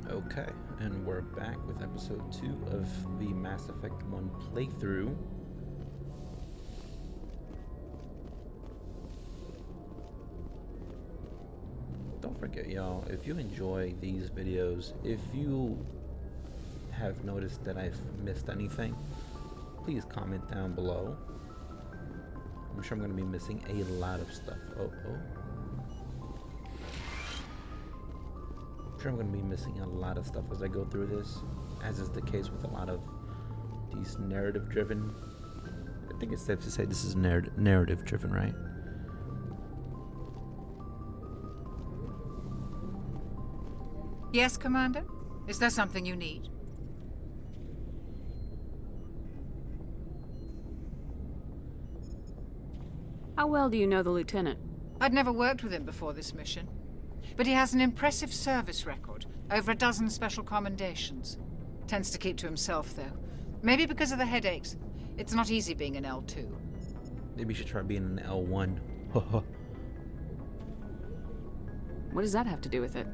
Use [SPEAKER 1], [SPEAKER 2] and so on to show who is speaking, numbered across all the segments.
[SPEAKER 1] Okay, and we're back with episode 2 of the Mass Effect 1 playthrough. Don't forget, y'all, if you enjoy these videos, if you have noticed that I've missed anything, please comment down below. I'm sure I'm going to be missing a lot of stuff. I'm sure I'm going to be missing a lot of stuff as I go through this, as is the case with a lot of these narrative-driven. I think it's safe to say this is narrative-driven, right?
[SPEAKER 2] Yes, Commander? Is there something you need?
[SPEAKER 3] How well do you know the lieutenant?
[SPEAKER 2] I'd never worked with him before this mission. But he has an impressive service record. Over a dozen special commendations. Tends to keep to himself, though. Maybe because of the headaches. It's not easy being an L2.
[SPEAKER 1] Maybe you should try being an L1.
[SPEAKER 3] What does that have to do with it?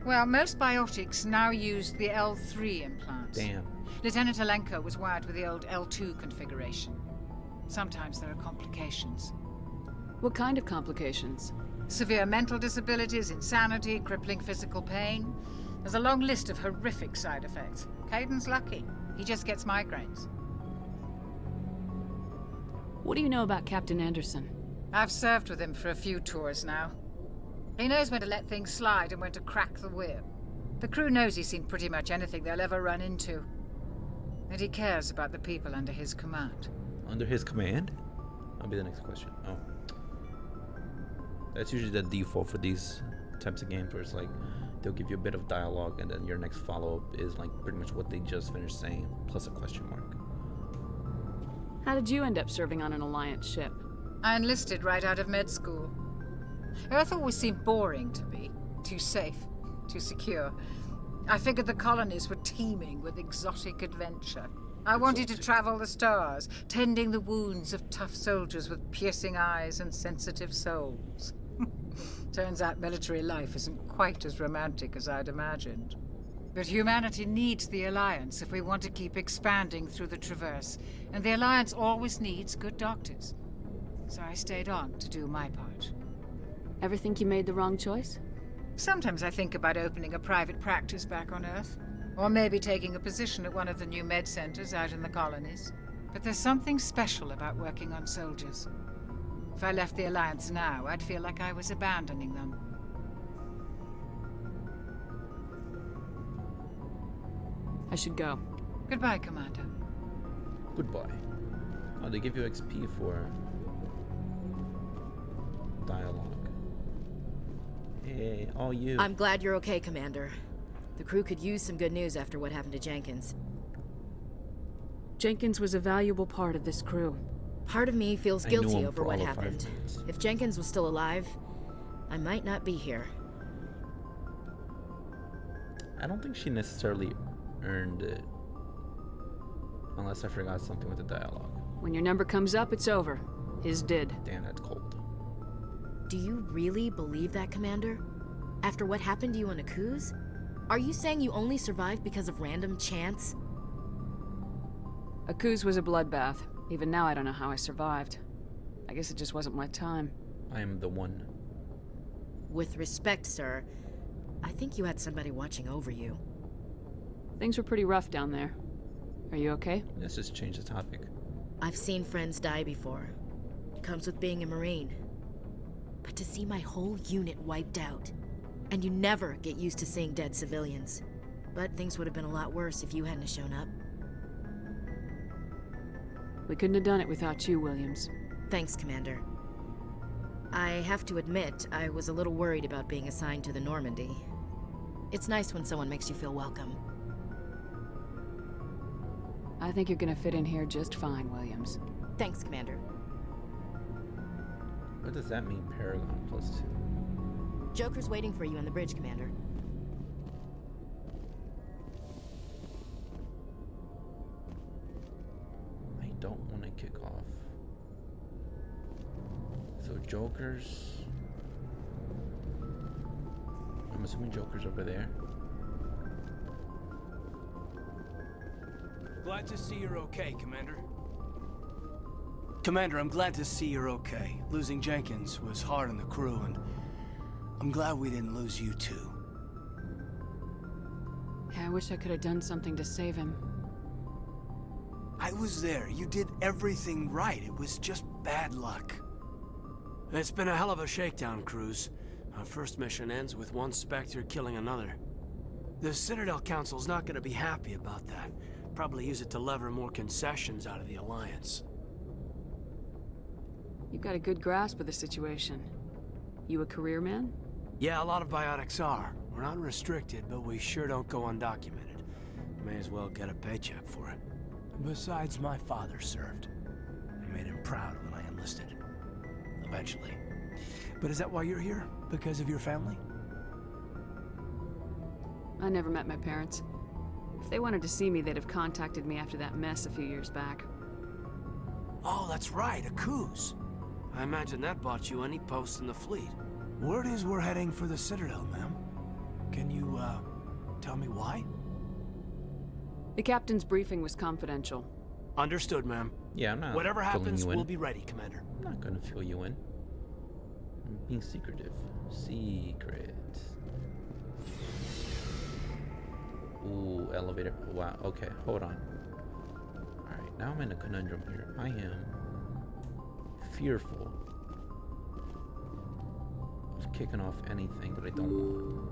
[SPEAKER 2] Well, most biotics now use the L3 implants.
[SPEAKER 1] Damn.
[SPEAKER 2] Lieutenant Alenko was wired with the old L2 configuration. Sometimes there are complications.
[SPEAKER 3] What kind of complications?
[SPEAKER 2] Severe mental disabilities, insanity, crippling physical pain. There's a long list of horrific side effects. Caden's lucky. He just gets migraines.
[SPEAKER 3] What do you know about Captain Anderson?
[SPEAKER 2] I've served with him for a few tours now. He knows when to let things slide and when to crack the whip. The crew knows he's seen pretty much anything they'll ever run into. And he cares about the people under his command.
[SPEAKER 1] Under his command? That'll be the next question. Oh. That's usually the default for these types of games where it's like they'll give you a bit of dialogue and then your next follow-up is like pretty much what they just finished saying plus a question mark.
[SPEAKER 3] How did you end up serving on an Alliance ship?
[SPEAKER 2] I enlisted right out of med school. Earth always seemed boring to me. Too safe, too secure. I figured the colonies were teeming with exotic adventure. I wanted to travel the stars, tending the wounds of tough soldiers with piercing eyes and sensitive souls. Turns out military life isn't quite as romantic as I'd imagined. But humanity needs the Alliance if we want to keep expanding through the Traverse, and the Alliance always needs good doctors. So I stayed on to do my part.
[SPEAKER 3] Ever think you made the wrong choice?
[SPEAKER 2] Sometimes I think about opening a private practice back on Earth, or maybe taking a position at one of the new med centers out in the colonies. But there's something special about working on soldiers. If I left the Alliance now, I'd feel like I was abandoning them.
[SPEAKER 3] I should go.
[SPEAKER 2] Goodbye, Commander.
[SPEAKER 1] Goodbye. Oh, they give you XP for dialogue. Hey, all you.
[SPEAKER 4] I'm glad you're okay, Commander. The crew could use some good news after what happened to Jenkins.
[SPEAKER 3] Jenkins was a valuable part of this crew.
[SPEAKER 4] Part of me feels
[SPEAKER 1] I knew
[SPEAKER 4] guilty
[SPEAKER 1] him
[SPEAKER 4] over
[SPEAKER 1] for
[SPEAKER 4] what
[SPEAKER 1] all of 5
[SPEAKER 4] happened.
[SPEAKER 1] minutes.
[SPEAKER 4] If Jenkins was still alive, I might not be here.
[SPEAKER 1] I don't think she necessarily earned it. Unless I forgot something with the dialogue.
[SPEAKER 3] When your number comes up, it's over. His did.
[SPEAKER 1] Damn, that's cold.
[SPEAKER 4] Do you really believe that, Commander? After what happened to you on Akuz? Are you saying you only survived because of random chance?
[SPEAKER 3] Akuz was a bloodbath. Even now, I don't know how I survived. I guess it just wasn't my time.
[SPEAKER 1] I am the one.
[SPEAKER 4] With respect, sir, I think you had somebody watching over you.
[SPEAKER 3] Things were pretty rough down there. Are you okay?
[SPEAKER 1] Let's just change the topic.
[SPEAKER 4] I've seen friends die before. Comes with being a Marine. But to see my whole unit wiped out, and you never get used to seeing dead civilians. But things would have been a lot worse if you hadn't shown up.
[SPEAKER 3] We couldn't have done it without you, Williams.
[SPEAKER 4] Thanks, Commander. I have to admit, I was a little worried about being assigned to the Normandy. It's nice when someone makes you feel welcome.
[SPEAKER 3] I think you're gonna fit in here just fine, Williams.
[SPEAKER 4] Thanks, Commander.
[SPEAKER 1] What does that mean, Paragon +2?
[SPEAKER 4] Joker's waiting for you on the bridge, Commander.
[SPEAKER 1] I don't want to kick off. So Joker's... I'm assuming Joker's over there.
[SPEAKER 5] Glad to see you're okay, Commander. Commander, I'm glad to see you're okay. Losing Jenkins was hard on the crew, and I'm glad we didn't lose you too.
[SPEAKER 3] Yeah, I wish I could have done something to save him.
[SPEAKER 5] I was there. You did everything right. It was just bad luck. It's been a hell of a shakedown, Cruz. Our first mission ends with one Spectre killing another. The Citadel Council's not gonna be happy about that. Probably use it to lever more concessions out of the Alliance.
[SPEAKER 3] You've got a good grasp of the situation. You a career man?
[SPEAKER 5] Yeah, a lot of biotics are. We're not restricted, but we sure don't go undocumented. May as well get a paycheck for it. Besides, my father served. I made him proud when I enlisted. Eventually. But is that why you're here? Because of your family?
[SPEAKER 3] I never met my parents. If they wanted to see me, they'd have contacted me after that mess a few years back.
[SPEAKER 5] Oh, that's right, a Coos. I imagine that bought you any post in the fleet. Word is we're heading for the Citadel, ma'am. Can you, tell me why?
[SPEAKER 3] The captain's briefing was confidential.
[SPEAKER 5] Understood, ma'am.
[SPEAKER 1] Yeah, I'm not
[SPEAKER 5] Whatever
[SPEAKER 1] filling
[SPEAKER 5] happens,
[SPEAKER 1] you in.
[SPEAKER 5] we'll be ready, Commander.
[SPEAKER 1] I'm not gonna fill you in. I'm being secretive. Secret. Ooh, elevator. Wow, okay, hold on. Alright, now I'm in a conundrum here. I am fearful of kicking off anything that I don't want.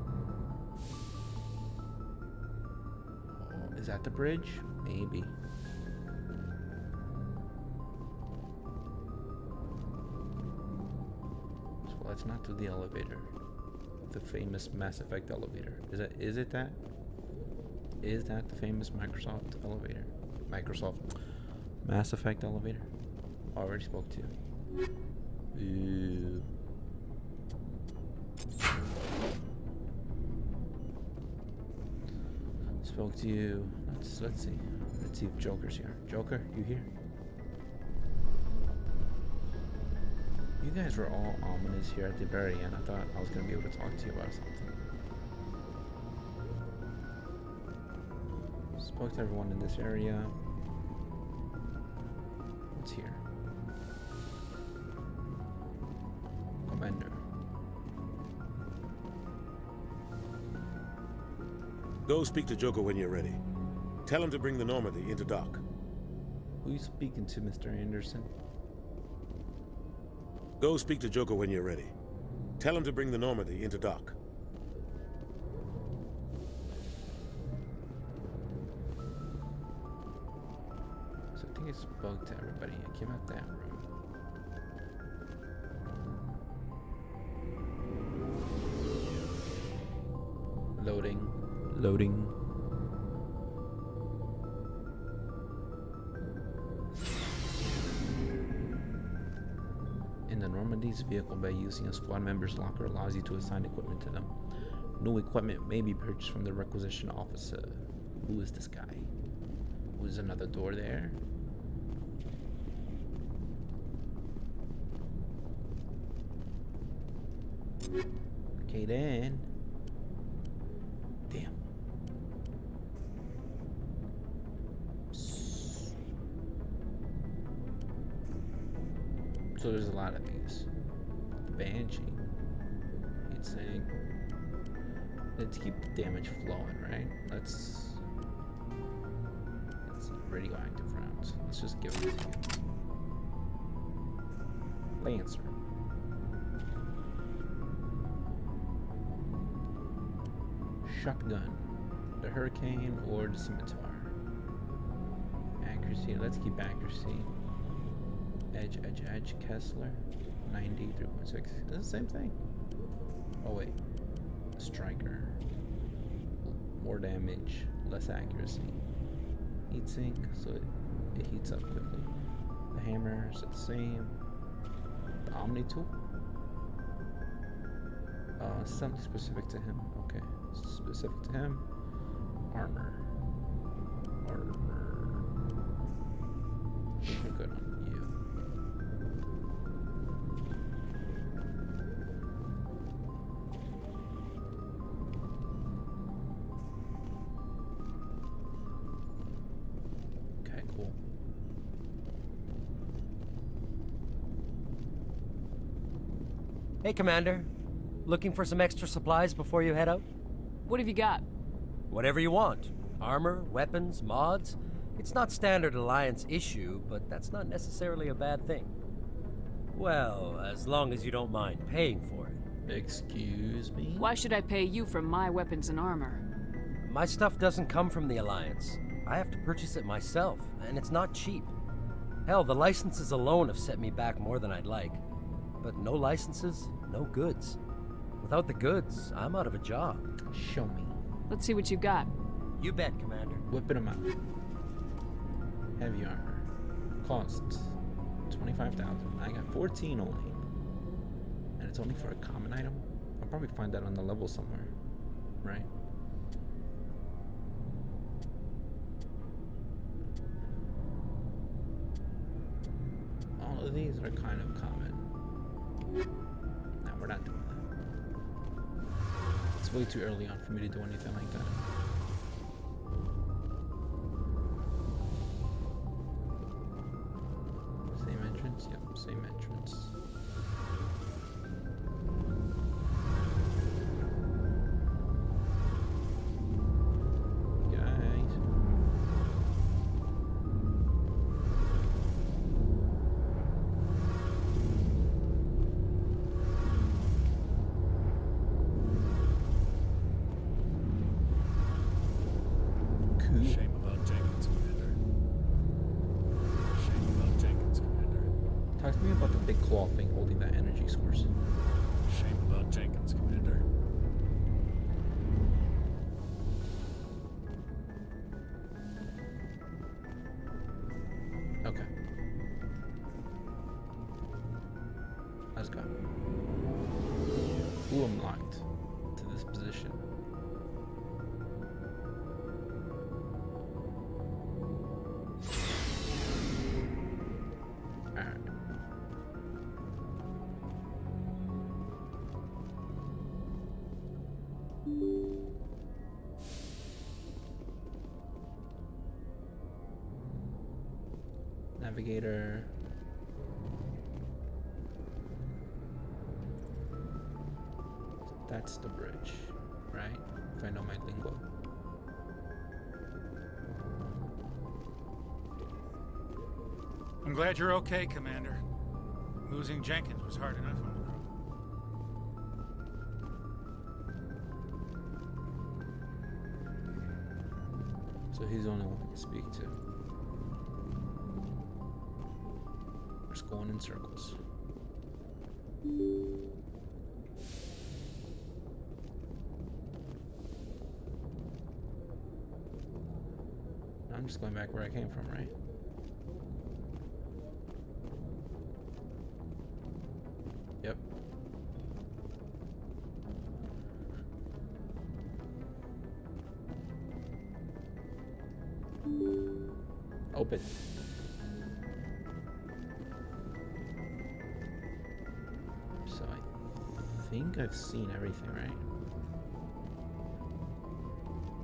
[SPEAKER 1] Oh, is that the bridge? Maybe. So let's not do the elevator. The famous Mass Effect elevator. Is it that? Is that the famous Microsoft elevator? Microsoft Mass Effect elevator? Already spoke to. Ooh. Spoke to you. Let's see. Let's see if Joker's here. Joker, you here? You guys were all ominous here at the very end. I thought I was gonna be able to talk to you about something. Spoke to everyone in this area. What's here? Commander.
[SPEAKER 6] Go speak to Joker when you're ready. Tell him to bring the Normandy into dock.
[SPEAKER 1] Who are you speaking to, Mr. Anderson?
[SPEAKER 6] Go speak to Joker when you're ready. Tell him to bring the Normandy into dock.
[SPEAKER 1] So I think I spoke to everybody and came out that room. Loading. Loading. In the Normandy's vehicle bay, using a squad member's locker allows you to assign equipment to them. New equipment may be purchased from the requisition officer. Who is this guy? Who's another door there? Okay then. Damn. So there's a lot of these. The Banshee. He'd say, let's keep the damage flowing, right? Let's see, radioactive rounds. Let's just give it to you. Lancer. Shotgun. The Hurricane or the Scimitar. Accuracy. Let's keep accuracy. Edge, Kessler, 90, 3.6. It's the same thing. Oh wait, Striker, more damage, less accuracy. Heat sink, so it heats up quickly. The hammer is the same. The Omni tool, something specific to him. Okay, specific to him. Armor. We're good on you. cool.
[SPEAKER 7] Hey, Commander. Looking for some extra supplies before you head out?
[SPEAKER 3] What have you got?
[SPEAKER 7] Whatever you want. Armor, weapons, mods. It's not standard Alliance issue, but that's not necessarily a bad thing. Well, as long as you don't mind paying for it.
[SPEAKER 1] Excuse me?
[SPEAKER 3] Why should I pay you for my weapons and armor?
[SPEAKER 7] My stuff doesn't come from the Alliance. I have to purchase it myself, and it's not cheap. Hell, the licenses alone have set me back more than I'd like. But no licenses, no goods. Without the goods, I'm out of a job.
[SPEAKER 1] Show me.
[SPEAKER 3] Let's see what you got.
[SPEAKER 7] You bet, Commander.
[SPEAKER 1] Whipping them out. Heavy armor. Cost 25,000. I got 14 only. And it's only for a common item? I'll probably find that on the level somewhere. Right? All of these are kind of common. No, we're not doing that. It's way too early on for me to do anything like that. Same entrance? Yep, same entrance. Guys. Cool.
[SPEAKER 8] Shame about Jenkins, Commander. Shame about Jenkins, Commander.
[SPEAKER 1] Talk to me about the big claw thing holding that energy source.
[SPEAKER 8] Shame about Jenkins, Commander.
[SPEAKER 1] Okay. Let's go. Ooh, I'm locked to this position. Alright. Navigator. That's the bridge, right? If I know my lingo.
[SPEAKER 8] I'm glad you're okay, Commander. Losing Jenkins was hard enough on the crew.
[SPEAKER 1] So he's the only one I can speak to. We're just going in circles. I'm just going back where I came from, right? Yep. Open. So I think I've seen everything, right?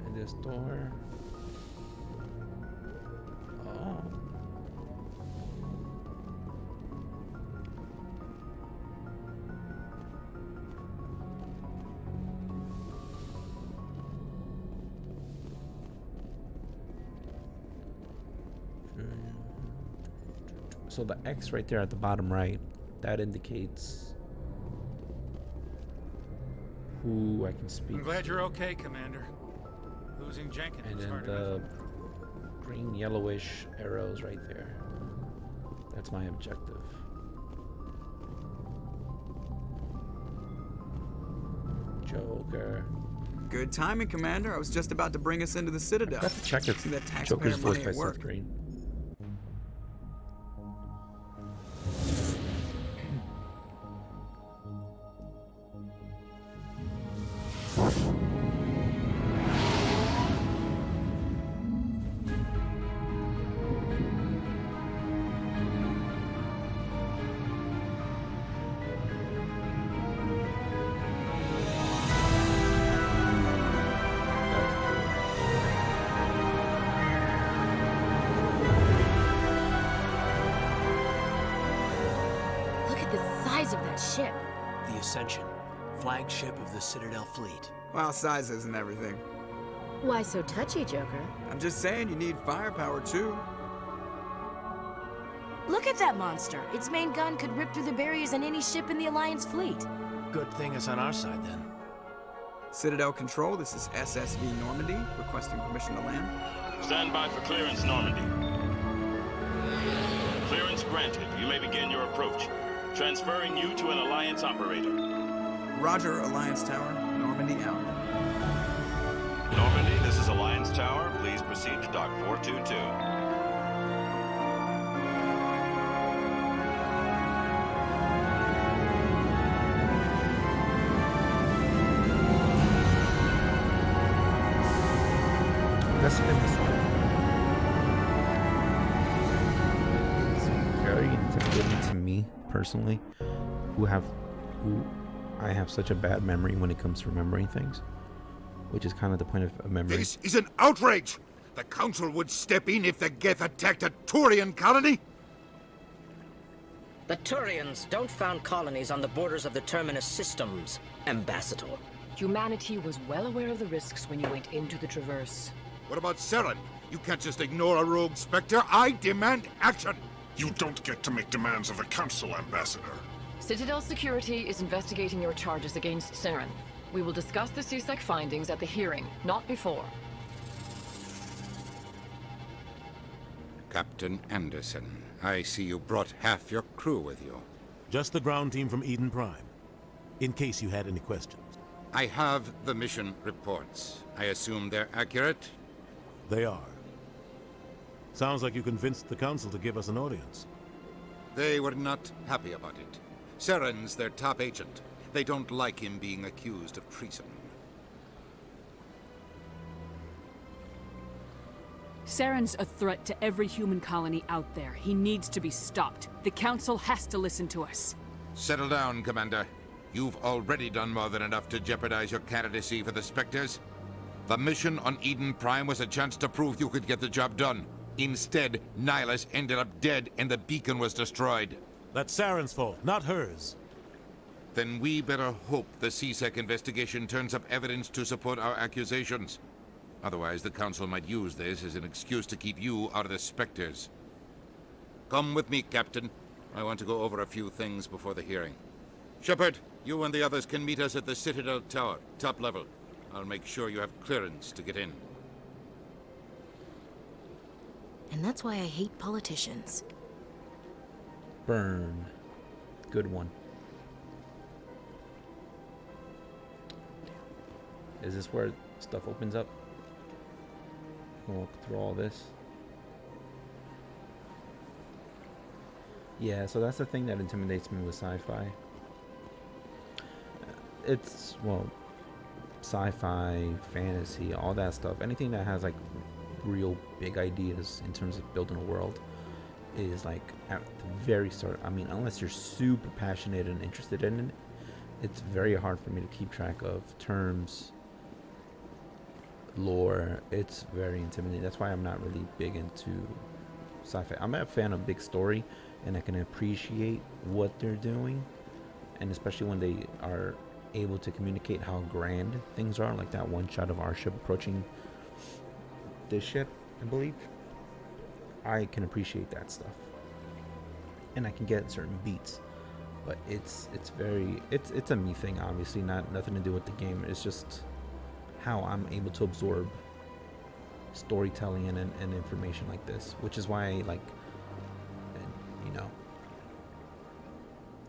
[SPEAKER 1] And this door. Oh. So the X right there at the bottom right, that indicates who I can speak
[SPEAKER 8] I'm glad
[SPEAKER 1] to.
[SPEAKER 8] you're okay, Commander. Losing Jenkins
[SPEAKER 1] And
[SPEAKER 8] was
[SPEAKER 1] then
[SPEAKER 8] hard enough.
[SPEAKER 1] the green yellowish arrows right there. That's my objective. Joker.
[SPEAKER 9] Good timing, Commander. I was just about to bring us into the Citadel.
[SPEAKER 1] I have to check if
[SPEAKER 9] See that taxpayer
[SPEAKER 1] Joker's voiced
[SPEAKER 9] money
[SPEAKER 1] by
[SPEAKER 9] at
[SPEAKER 1] Seth
[SPEAKER 9] work.
[SPEAKER 1] Green. That's cool.
[SPEAKER 4] size of that ship?
[SPEAKER 5] The Ascension, flagship of the Citadel fleet.
[SPEAKER 9] Well, size isn't everything.
[SPEAKER 4] Why so touchy, Joker?
[SPEAKER 9] I'm just saying you need firepower too.
[SPEAKER 4] Look at that monster. Its main gun could rip through the barriers in any ship in the Alliance fleet.
[SPEAKER 5] Good thing it's on our side then.
[SPEAKER 9] Citadel Control, this is SSV Normandy, requesting permission to land.
[SPEAKER 10] Stand by for clearance, Normandy. Clearance granted. You may begin your approach. Transferring you to an Alliance operator.
[SPEAKER 9] Roger, Alliance Tower, Normandy out.
[SPEAKER 10] Normandy, this is Alliance Tower. Please proceed to Dock 422.
[SPEAKER 1] That's been this one. It's very intimidating to me personally, who I have such a bad memory when it comes to remembering things, which is kind of the point of memory.
[SPEAKER 11] This is an outrage! The Council would step in if the Geth attacked a Turian colony?
[SPEAKER 12] The Turians don't found colonies on the borders of the Terminus systems, Ambassador.
[SPEAKER 13] Humanity was well aware of the risks when you went into the Traverse.
[SPEAKER 11] What about Saren? You can't just ignore a rogue Spectre. I demand action!
[SPEAKER 14] You don't get to make demands of the Council, Ambassador.
[SPEAKER 13] Citadel Security is investigating your charges against Saren. We will discuss the CSEC findings at the hearing, not before.
[SPEAKER 11] Captain Anderson, I see you brought half your crew with you.
[SPEAKER 6] Just the ground team from Eden Prime, in case you had any questions.
[SPEAKER 11] I have the mission reports. I assume they're accurate?
[SPEAKER 6] They are. Sounds like you convinced the Council to give us an audience.
[SPEAKER 11] They were not happy about it. Saren's their top agent. They don't like him being accused of treason.
[SPEAKER 3] Saren's a threat to every human colony out there. He needs to be stopped. The Council has to listen to us.
[SPEAKER 11] Settle down, Commander. You've already done more than enough to jeopardize your candidacy for the Spectres. The mission on Eden Prime was a chance to prove you could get the job done. Instead, Nihilus ended up dead and the beacon was destroyed.
[SPEAKER 6] That's Saren's fault, not hers.
[SPEAKER 11] Then we better hope the CSEC investigation turns up evidence to support our accusations. Otherwise, the Council might use this as an excuse to keep you out of the Spectres. Come with me, Captain. I want to go over a few things before the hearing. Shepard, you and the others can meet us at the Citadel Tower, top level. I'll make sure you have clearance to get in.
[SPEAKER 4] And that's why I hate politicians.
[SPEAKER 1] Burn. Good one. Is this where stuff opens up? We'll walk through all this. Yeah, so that's the thing that intimidates me with sci-fi. It's, well, sci-fi, fantasy, all that stuff. Anything that has like real big ideas in terms of building a world is like at the very start. I mean, unless you're super passionate and interested in it, it's very hard for me to keep track of terms, lore. It's very intimidating. That's why I'm not really big into sci-fi. I'm a fan of big story, and I can appreciate what they're doing, and especially when they are able to communicate how grand things are, like that one shot of our ship approaching this ship, I believe. I can appreciate that stuff, and I can get certain beats, but it's a me thing, obviously, nothing to do with the game. It's just how I'm able to absorb storytelling and information like this, which is why I like, you know,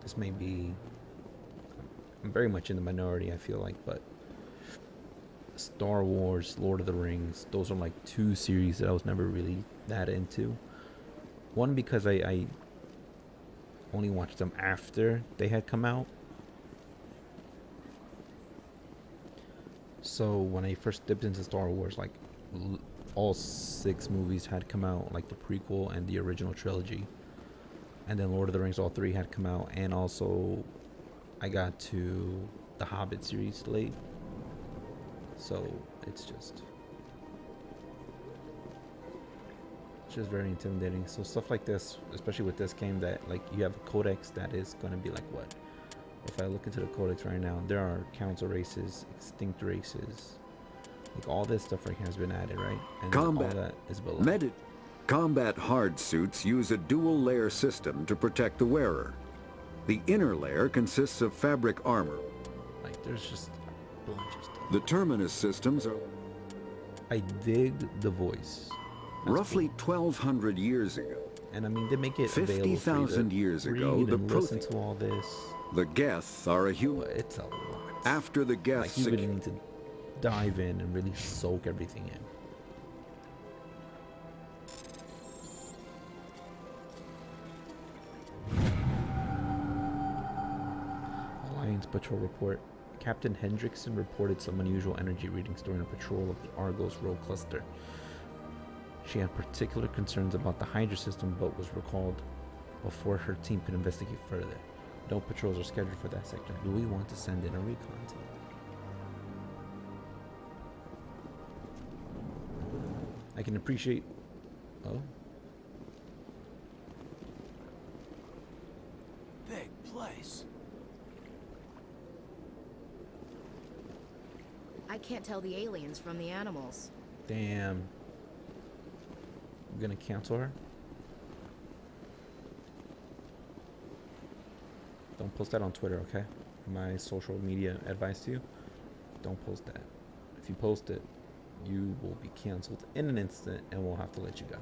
[SPEAKER 1] this may be, I'm very much in the minority, I feel like, but Star Wars, Lord of the Rings, those are like two series that I was never really that into. One, because I only watched them after they had come out. So when I first dipped into Star Wars, like all 6 movies had come out, like the prequel and the original trilogy. And then Lord of the Rings, all 3 had come out, and also I got to the Hobbit series late. So it's just very intimidating. So stuff like this, especially with this game, that like you have a codex that is going to be like what, If I look into the codex right now, there are council races, extinct races. Like all this stuff right here has been added, right? And all that is below.
[SPEAKER 15] Combat hard suits use a dual-layer system to protect the wearer. The inner layer consists of fabric armor.
[SPEAKER 1] Like there's just a bunch of stuff.
[SPEAKER 15] The terminus systems are...
[SPEAKER 1] I dig the voice.
[SPEAKER 15] Roughly 1,200 years ago.
[SPEAKER 1] And I mean, they make it
[SPEAKER 15] 50,000 years ago,
[SPEAKER 1] the listen to all this.
[SPEAKER 15] The Geth are a human.
[SPEAKER 1] It's a lot.
[SPEAKER 15] After the Geth,
[SPEAKER 1] like you really need to dive in and really soak everything in. Alliance Patrol Report. Captain Hendrickson reported some unusual energy readings during a patrol of the Argos Road Cluster. She had particular concerns about the Hydra system, but was recalled before her team could investigate further. No patrols are scheduled for that sector. Do we want to send in a recon team? I can appreciate... Oh?
[SPEAKER 5] Big place.
[SPEAKER 4] I can't tell the aliens from the animals.
[SPEAKER 1] Damn. I'm gonna cancel her. Don't post that on Twitter, okay? My social media advice to you. Don't post that. If you post it, you will be canceled in an instant and we'll have to let you go.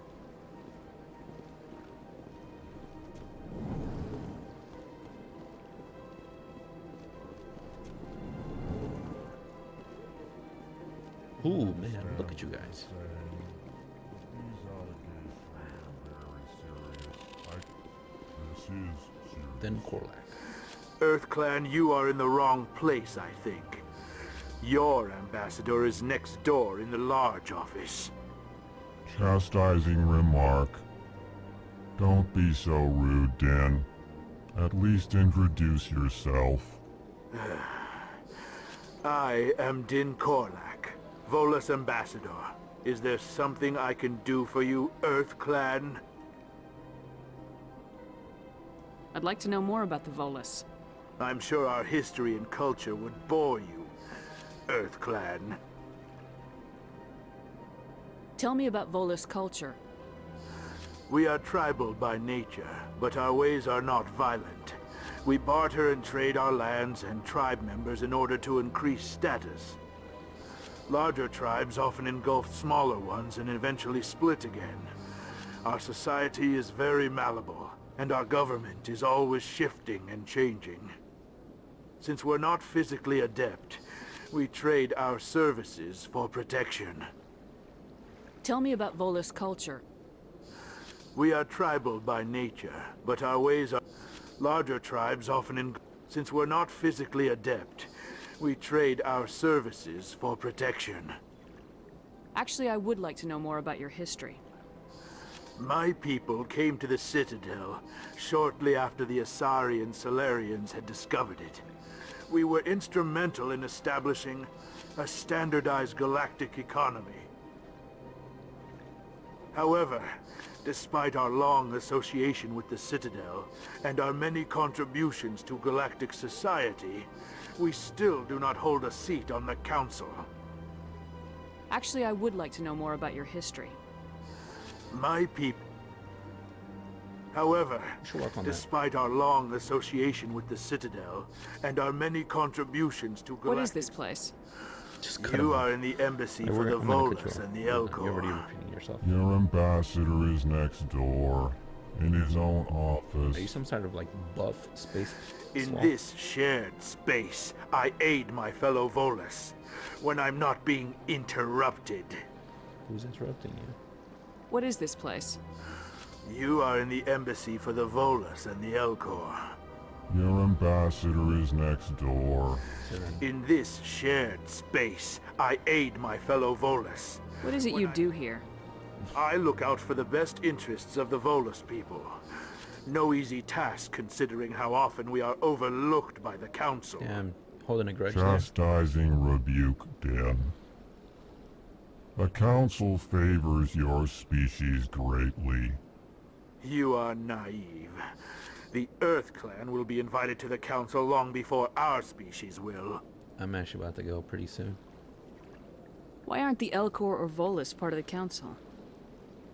[SPEAKER 1] Ooh, man, look at you guys. Then Korlak.
[SPEAKER 16] EarthClan, you are in the wrong place, I think. Your ambassador is next door in the large office.
[SPEAKER 14] Chastising remark. Don't be so rude, Den. At least introduce yourself.
[SPEAKER 16] I am Din Korlak, Volus ambassador. Is there something I can do for you, EarthClan?
[SPEAKER 3] I'd like to know more about the Volus.
[SPEAKER 16] I'm sure our history and culture would bore you, EarthClan.
[SPEAKER 3] Tell me about Volus culture.
[SPEAKER 16] We are tribal by nature, but our ways are not violent. We barter and trade our lands and tribe members in order to increase status. Larger tribes often engulf smaller ones and eventually split again. Our society is very malleable, and our government is always shifting and changing. Since we're not physically adept, we trade our services for protection.
[SPEAKER 3] Tell me about Volus culture.
[SPEAKER 16] We are tribal by nature, but our ways are... Larger tribes often Since we're not physically adept, we trade our services for protection.
[SPEAKER 3] Actually, I would like to know more about your history.
[SPEAKER 16] My people came to the Citadel shortly after the Asari and Solarians had discovered it. We were instrumental in establishing a standardized galactic economy. However, despite our long association with the Citadel and our many contributions to galactic society, we still do not hold a seat on the Council.
[SPEAKER 3] Actually, I would like to know more about your history.
[SPEAKER 16] My people... However, despite our long association with the Citadel and our many contributions to galactic...
[SPEAKER 3] What is this place?
[SPEAKER 16] You are in the embassy for the Volus and the Elcor.
[SPEAKER 1] You're already repeating yourself.
[SPEAKER 14] Your ambassador is next door, in his own office.
[SPEAKER 1] Are you some sort of like buff space
[SPEAKER 16] In
[SPEAKER 1] swamp?
[SPEAKER 16] this shared space, I aid my fellow Volus when I'm not being interrupted.
[SPEAKER 1] Who's interrupting you?
[SPEAKER 3] What is this place?
[SPEAKER 16] You are in the embassy for the Volus and the Elcor.
[SPEAKER 14] Your ambassador is next door.
[SPEAKER 16] In this shared space, I aid my fellow Volus.
[SPEAKER 3] What is it you do here?
[SPEAKER 16] I look out for the best interests of the Volus people. No easy task considering how often we are overlooked by the Council.
[SPEAKER 1] Yeah, I'm holding a grudge there.
[SPEAKER 14] Chastising rebuke, Den. The Council favors your species greatly.
[SPEAKER 16] You are naive. The Earth Clan will be invited to the Council long before our species will.
[SPEAKER 1] I'm actually about to go pretty soon.
[SPEAKER 3] Why aren't the Elcor or Volus part of the Council?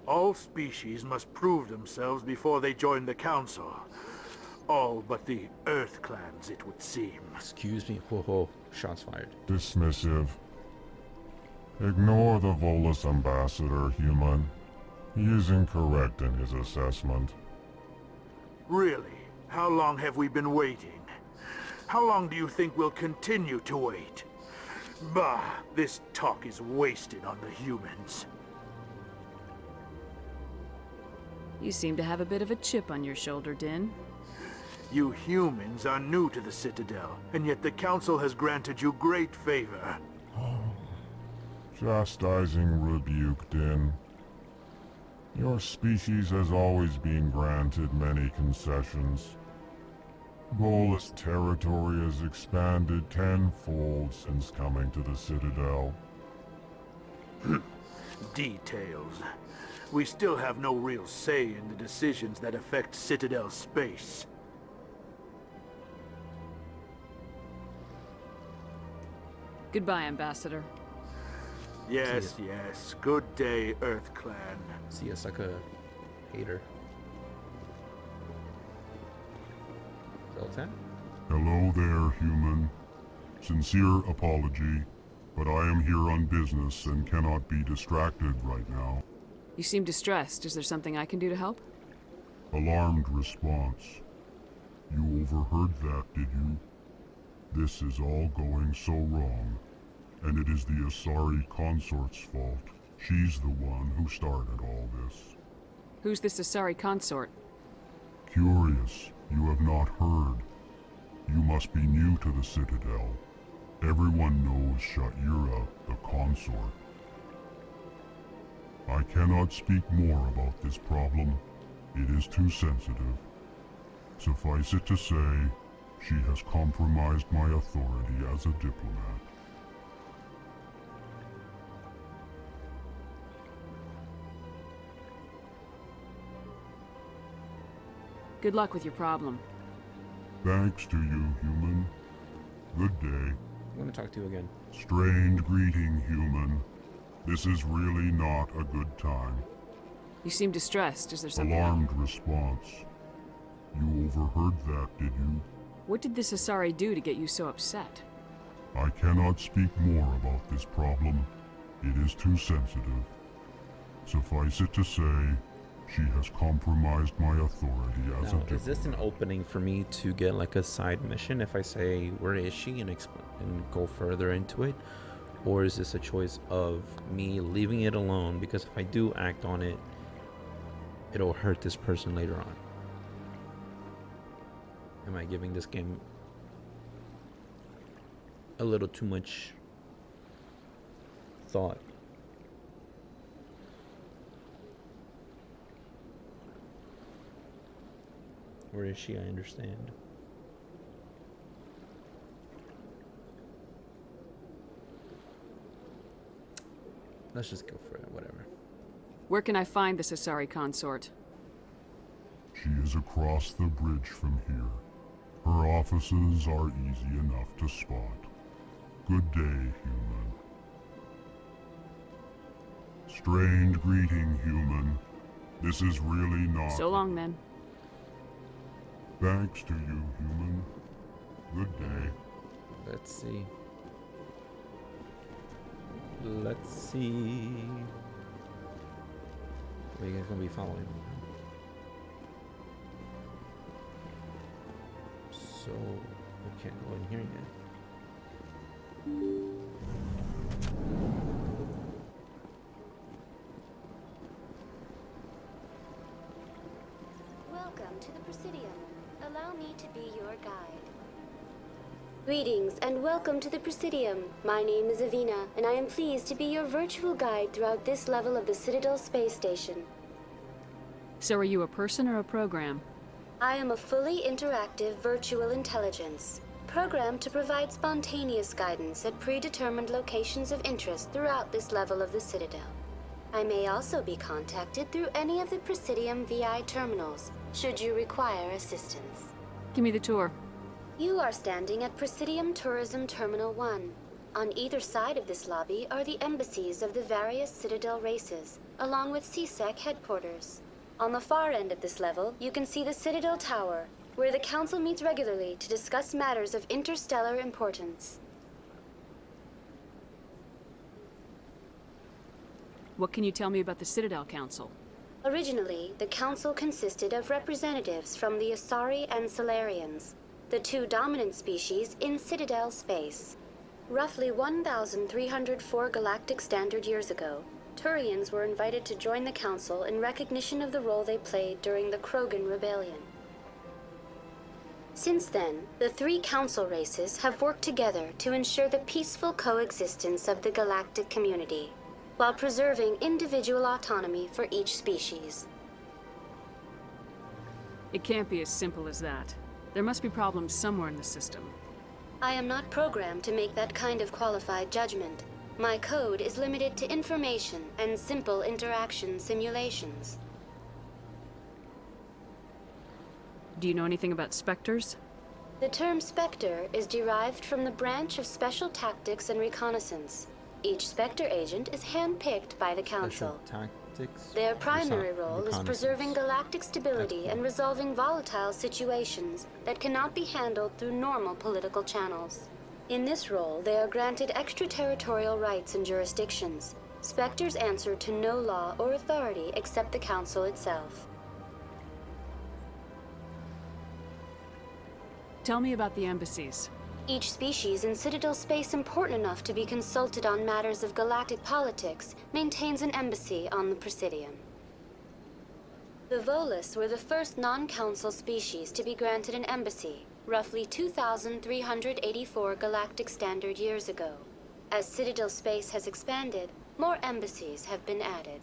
[SPEAKER 16] All species must prove themselves before they join the Council. All but the Earth Clans, it would seem.
[SPEAKER 1] Excuse me. Whoa, whoa. Shots fired.
[SPEAKER 14] Dismissive. Ignore the Volus ambassador, human. He is incorrect in his assessment.
[SPEAKER 16] Really? How long have we been waiting? How long do you think we'll continue to wait? Bah, this talk is wasted on the humans.
[SPEAKER 3] You seem to have a bit of a chip on your shoulder, Din.
[SPEAKER 16] You humans are new to the Citadel, and yet the Council has granted you great favor.
[SPEAKER 14] Chastising rebuke, Din. Your species has always been granted many concessions. Volus territory has expanded tenfold since coming to the Citadel.
[SPEAKER 16] Details. We still have no real say in the decisions that affect Citadel space.
[SPEAKER 3] Goodbye, Ambassador.
[SPEAKER 16] Yes, yes. Good day, Earth Clan.
[SPEAKER 1] See us like a hater. Zoltan?
[SPEAKER 14] Hello there, human. Sincere apology, but I am here on business and cannot be distracted right now.
[SPEAKER 3] You seem distressed. Is there something I can do to help?
[SPEAKER 14] Alarmed response. You overheard that, did you? This is all going so wrong, and it is the Asari consort's fault. She's the one who started all this.
[SPEAKER 3] Who's this Asari consort?
[SPEAKER 14] Curious, you have not heard. You must be new to the Citadel. Everyone knows Sha'ira, the consort. I cannot speak more about this problem. It is too sensitive. Suffice it to say, she has compromised my authority as a diplomat.
[SPEAKER 3] Good luck with your problem.
[SPEAKER 14] Thanks to you, human. Good day.
[SPEAKER 1] I'm gonna talk to you again.
[SPEAKER 14] Strained greeting, human. This is really not a good time.
[SPEAKER 3] You seem distressed. Is there something?
[SPEAKER 14] Alarmed response. You overheard that, did you?
[SPEAKER 3] What did this Asari do to get you so upset?
[SPEAKER 14] I cannot speak more about this problem. It is too sensitive. Suffice it to say, she has compromised my authority as a
[SPEAKER 1] Now,
[SPEAKER 14] diplomat.
[SPEAKER 1] is this an opening for me to get like a side mission if I say where is she and go further into it? Or is this a choice of me leaving it alone because if I do act on it, it'll hurt this person later on? Am I giving this game a little too much thought? Where is she? I understand. Let's just go for it, whatever.
[SPEAKER 3] Where can I find this Asari consort?
[SPEAKER 14] She is across the bridge from here. Her offices are easy enough to spot. Good day, human. Strained greeting, human. This is really not...
[SPEAKER 3] So long, then.
[SPEAKER 14] Thanks to you, human. Good day.
[SPEAKER 1] Let's see. Let's see. Are you guys gonna be following me? So we can't go in here yet.
[SPEAKER 17] Welcome to the Presidium. Allow me to be your guide. Greetings and welcome to the Presidium. My name is Avina, and I am pleased to be your virtual guide throughout this level of the Citadel Space Station.
[SPEAKER 3] So are you a person or a program?
[SPEAKER 17] I am a fully interactive virtual intelligence, programmed to provide spontaneous guidance at predetermined locations of interest throughout this level of the Citadel. I may also be contacted through any of the Presidium VI terminals, should you require assistance.
[SPEAKER 3] Give me the tour.
[SPEAKER 17] You are standing at Presidium Tourism Terminal 1. On either side of this lobby are the embassies of the various Citadel races, along with CSEC headquarters. On the far end of this level, you can see the Citadel Tower, where the Council meets regularly to discuss matters of interstellar importance.
[SPEAKER 3] What can you tell me about the Citadel Council?
[SPEAKER 17] Originally, the Council consisted of representatives from the Asari and Solarians, the two dominant species in Citadel space. Roughly 1,304 galactic standard years ago, Turians were invited to join the Council in recognition of the role they played during the Krogan Rebellion. Since then, the three Council races have worked together to ensure the peaceful coexistence of the galactic community, while preserving individual autonomy for each species.
[SPEAKER 3] It can't be as simple as that. There must be problems somewhere in the system.
[SPEAKER 17] I am not programmed to make that kind of qualified judgment. My code is limited to information and simple interaction simulations.
[SPEAKER 3] Do you know anything about Spectres?
[SPEAKER 17] The term Spectre is derived from the branch of Special Tactics and Reconnaissance. Each Spectre agent is handpicked by the Council.
[SPEAKER 1] Special tactics?
[SPEAKER 17] Their primary role is preserving galactic stability and resolving volatile situations that cannot be handled through normal political channels. In this role, they are granted extraterritorial rights and jurisdictions. Spectres answer to no law or authority except the Council itself.
[SPEAKER 3] Tell me about the embassies.
[SPEAKER 17] Each species in Citadel space important enough to be consulted on matters of galactic politics maintains an embassy on the Presidium. The Volus were the first non-council species to be granted an embassy, roughly 2,384 galactic standard years ago. As Citadel space has expanded, more embassies have been added.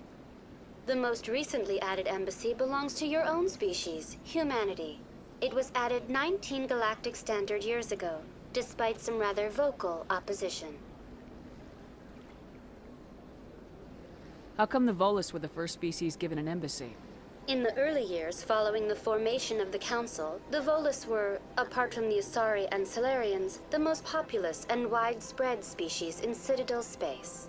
[SPEAKER 17] The most recently added embassy belongs to your own species, humanity. It was added 19 galactic standard years ago, despite some rather vocal opposition.
[SPEAKER 3] How come the Volus were the first species given an embassy?
[SPEAKER 17] In the early years following the formation of the Council, the Volus were, apart from the Asari and Solarians, the most populous and widespread species in Citadel space.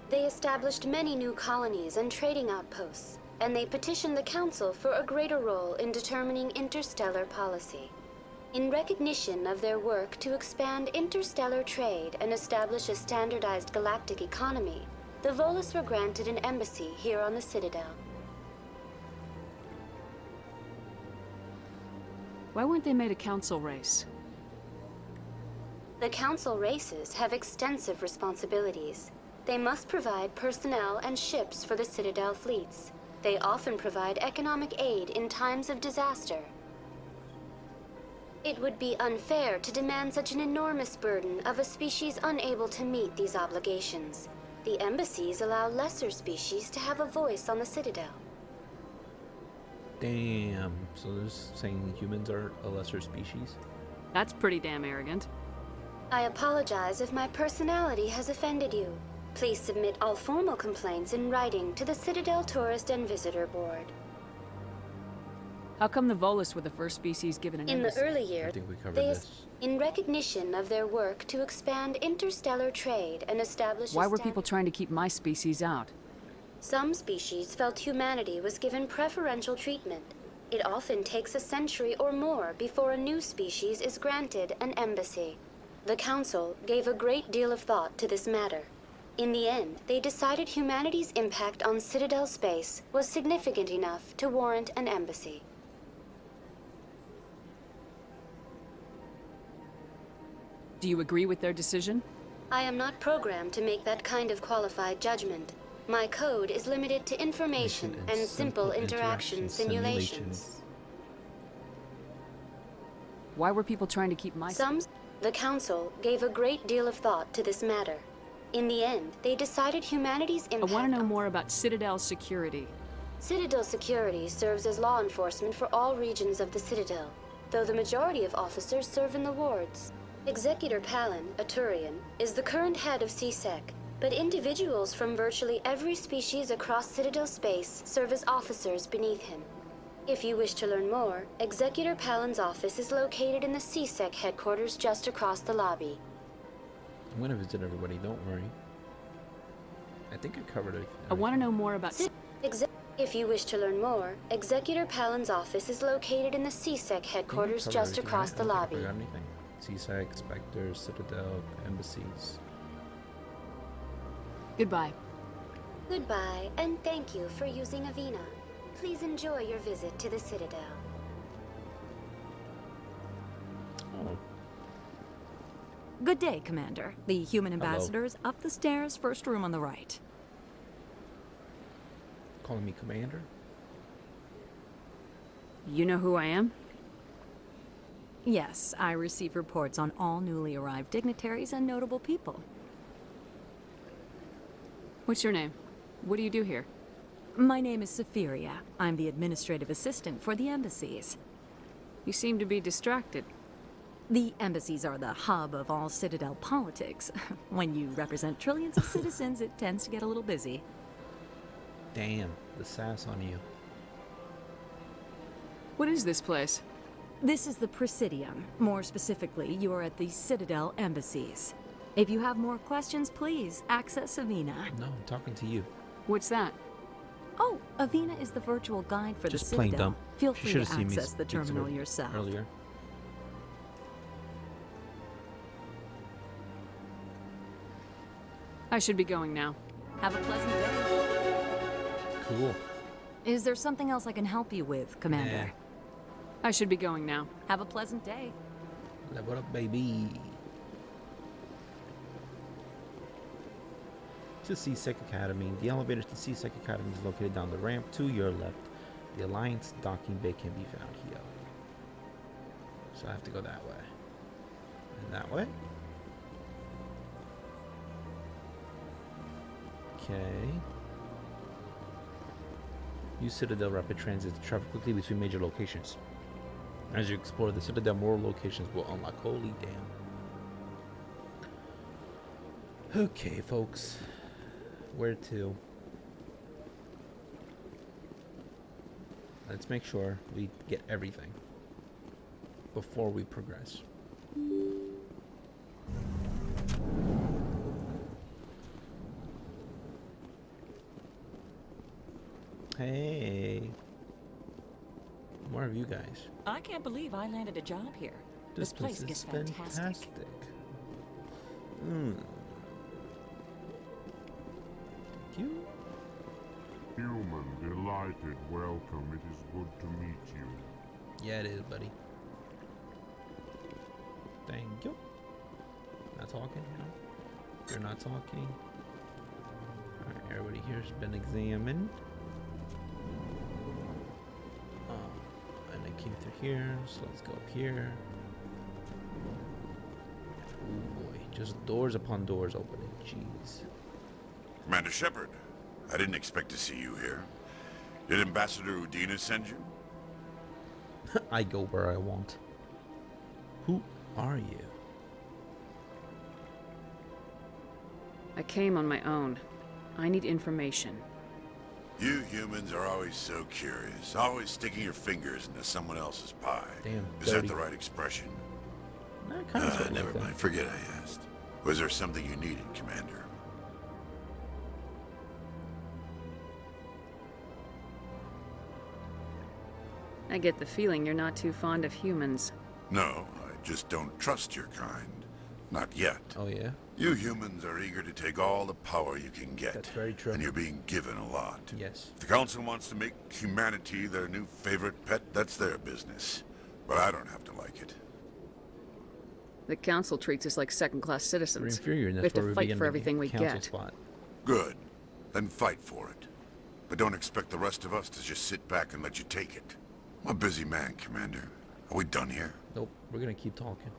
[SPEAKER 17] They established many new colonies and trading outposts, and they petitioned the Council for a greater role in determining interstellar policy. In recognition of their work to expand interstellar trade and establish a standardized galactic economy, the Volus were granted an embassy here on the Citadel.
[SPEAKER 3] Why weren't they made a council race?
[SPEAKER 17] The Council races have extensive responsibilities. They must provide personnel and ships for the Citadel fleets. They often provide economic aid in times of disaster. It would be unfair to demand such an enormous burden of a species unable to meet these obligations. The embassies allow lesser species to have a voice on the Citadel.
[SPEAKER 1] Damn, so they're saying humans are a lesser species?
[SPEAKER 3] That's pretty damn arrogant.
[SPEAKER 17] I apologize if my personality has offended you. Please submit all formal complaints in writing to the Citadel Tourist and Visitor Board.
[SPEAKER 3] How come the Volus were the first species given an embassy?
[SPEAKER 17] In the early years,
[SPEAKER 1] I think we covered this.
[SPEAKER 17] In recognition of their work to expand interstellar trade and establish
[SPEAKER 3] Why were people trying to keep my species out?
[SPEAKER 17] Some species felt humanity was given preferential treatment. It often takes a century or more before a new species is granted an embassy. The Council gave a great deal of thought to this matter. In the end, they decided humanity's impact on Citadel space was significant enough to warrant an embassy.
[SPEAKER 3] Do you agree with their decision?
[SPEAKER 17] I am not programmed to make that kind of qualified judgment. My code is limited to information and simple interaction simulations.
[SPEAKER 3] Why were people trying to keep my...
[SPEAKER 17] The Council gave a great deal of thought to this matter. In the end, they decided humanity's impact...
[SPEAKER 3] I want to know more about Citadel security.
[SPEAKER 17] Citadel security serves as law enforcement for all regions of the Citadel, though the majority of officers serve in the wards. Executor Palin, a Turian, is the current head of CSEC. but individuals from virtually every species across Citadel space serve as officers beneath him. If you wish to learn more, Executor Pallen's office is located in the CSEC headquarters just across the lobby.
[SPEAKER 1] I'm gonna visit everybody, don't worry. I think I covered it.
[SPEAKER 3] I want to know more about...
[SPEAKER 17] If you wish to learn more, Executor Pallen's office is located in the CSEC headquarters just across the lobby.
[SPEAKER 1] I don't think I forgot anything. CSEC, Spectre, Citadel, embassies.
[SPEAKER 3] Goodbye.
[SPEAKER 17] Goodbye, and thank you for using Avina. Please enjoy your visit to the Citadel.
[SPEAKER 1] Oh.
[SPEAKER 18] Good day, Commander. The human ambassador is up the stairs, first room on the right.
[SPEAKER 1] Calling me Commander?
[SPEAKER 3] You know who I am?
[SPEAKER 18] Yes, I receive reports on all newly arrived dignitaries and notable people.
[SPEAKER 3] What's your name? What do you do here?
[SPEAKER 18] My name is Saphiria. I'm the administrative assistant for the embassies.
[SPEAKER 3] You seem to be distracted.
[SPEAKER 18] The embassies are the hub of all Citadel politics. When you represent trillions of citizens, it tends to get a little busy.
[SPEAKER 1] Damn, the sass on you.
[SPEAKER 3] What is this place?
[SPEAKER 18] This is the Presidium. More specifically, you are at the Citadel embassies. If you have more questions, please access Avina.
[SPEAKER 1] No, I'm talking to you.
[SPEAKER 3] What's that?
[SPEAKER 18] Oh, Avina is the virtual guide for
[SPEAKER 1] Just
[SPEAKER 18] the
[SPEAKER 1] plain
[SPEAKER 18] Citadel.
[SPEAKER 1] dumb.
[SPEAKER 18] Feel
[SPEAKER 1] You
[SPEAKER 18] free
[SPEAKER 1] should've
[SPEAKER 18] to
[SPEAKER 1] seen me
[SPEAKER 18] access the
[SPEAKER 1] speak to her
[SPEAKER 18] terminal yourself.
[SPEAKER 1] earlier.
[SPEAKER 3] I should be going now.
[SPEAKER 18] Have a pleasant day.
[SPEAKER 1] Cool.
[SPEAKER 18] Is there something else I can help you with, Commander?
[SPEAKER 3] I should be going now.
[SPEAKER 18] Have a pleasant day.
[SPEAKER 1] Level up, baby. To CSEC Academy. The elevator to CSEC Academy is located down the ramp to your left. The Alliance docking bay can be found here. So I have to go that way. And that way. Okay. Use Citadel Rapid Transit to travel quickly between major locations. As you explore the Citadel, more locations will unlock. Holy damn. Okay, folks. Where to? Let's make sure we get everything before we progress. Hey. More of you guys.
[SPEAKER 19] I can't believe I landed a job here. This place is fantastic.
[SPEAKER 14] Human, delighted, welcome. It is good to meet you.
[SPEAKER 1] Yeah, it is, buddy. Thank you. Not talking, no? You're not talking. Alright, everybody here's been examined. And I came through here, so let's go up here. Oh boy, just doors upon doors opening. Jeez.
[SPEAKER 20] Commander Shepard, I didn't expect to see you here. Did Ambassador Udina send you?
[SPEAKER 1] I go where I want. Who are you?
[SPEAKER 3] I came on my own. I need information.
[SPEAKER 20] You humans are always so curious, always sticking your fingers into someone else's pie.
[SPEAKER 1] Damn,
[SPEAKER 20] is that the right expression? Never mind, forget I asked. Was there something you needed, Commander?
[SPEAKER 3] I get the feeling you're not too fond of humans.
[SPEAKER 20] No, I just don't trust your kind. Not yet.
[SPEAKER 1] Oh, yeah?
[SPEAKER 20] You humans are eager to take all the power you can get.
[SPEAKER 1] That's very true.
[SPEAKER 20] And you're being given a lot.
[SPEAKER 1] Yes.
[SPEAKER 20] If the Council wants to make humanity their new favorite pet, that's their business. But I don't have to like it.
[SPEAKER 3] The Council treats us like second-class citizens.
[SPEAKER 1] We're inferior, and
[SPEAKER 3] We
[SPEAKER 1] that's
[SPEAKER 3] have
[SPEAKER 1] why
[SPEAKER 3] to
[SPEAKER 1] we
[SPEAKER 3] fight
[SPEAKER 1] begin
[SPEAKER 3] for
[SPEAKER 1] the
[SPEAKER 3] everything we
[SPEAKER 1] council
[SPEAKER 3] get.
[SPEAKER 1] spot.
[SPEAKER 20] Good. Then fight for it. But don't expect the rest of us to just sit back and let you take it. I'm a busy man, Commander. Are we done here?
[SPEAKER 1] Nope, we're gonna keep talking.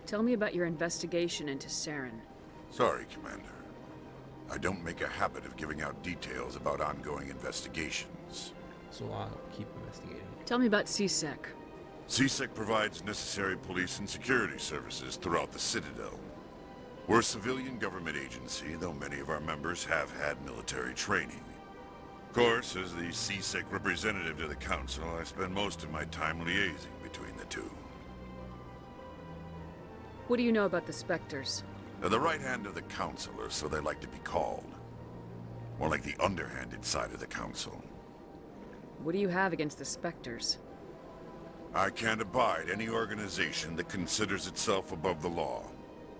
[SPEAKER 3] Tell me about your investigation into Saren.
[SPEAKER 20] Sorry, Commander. I don't make a habit of giving out details about ongoing investigations.
[SPEAKER 1] So I'll keep investigating.
[SPEAKER 3] Tell me about CSEC.
[SPEAKER 20] CSEC provides necessary police and security services throughout the Citadel. We're a civilian government agency, though many of our members have had military training. Of course, as the CSEC representative to the Council, I spend most of my time liaising between the two.
[SPEAKER 3] What do you know about the Spectres?
[SPEAKER 20] They're the right hand of the Council, or so they like to be called. More like the underhanded side of the Council.
[SPEAKER 3] What do you have against the Spectres?
[SPEAKER 20] I can't abide any organization that considers itself above the law.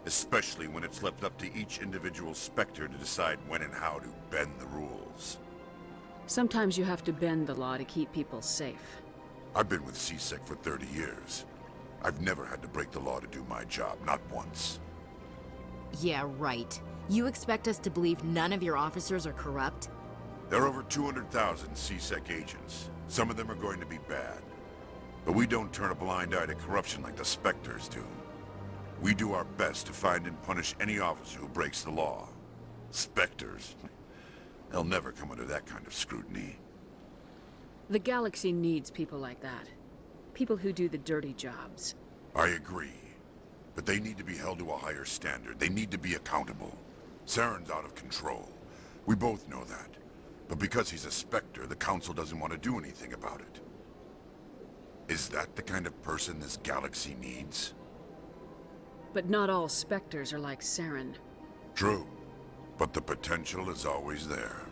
[SPEAKER 20] Especially when it's left up to each individual Spectre to decide when and how to bend the rules.
[SPEAKER 3] Sometimes you have to bend the law to keep people safe.
[SPEAKER 20] I've been with CSEC for 30 years. I've never had to break the law to do my job, not once.
[SPEAKER 4] Yeah, right. You expect us to believe none of your officers are corrupt?
[SPEAKER 20] There are over 200,000 CSEC agents. Some of them are going to be bad. But we don't turn a blind eye to corruption like the Spectres do. We do our best to find and punish any officer who breaks the law. Spectres. They'll never come under that kind of scrutiny.
[SPEAKER 3] The galaxy needs people like that. People who do the dirty jobs.
[SPEAKER 20] I agree. But they need to be held to a higher standard. They need to be accountable. Saren's out of control. We both know that. But because he's a Spectre, the Council doesn't want to do anything about it. Is that the kind of person this galaxy needs?
[SPEAKER 3] But not all Spectres are like Saren.
[SPEAKER 20] True. But the potential is always there.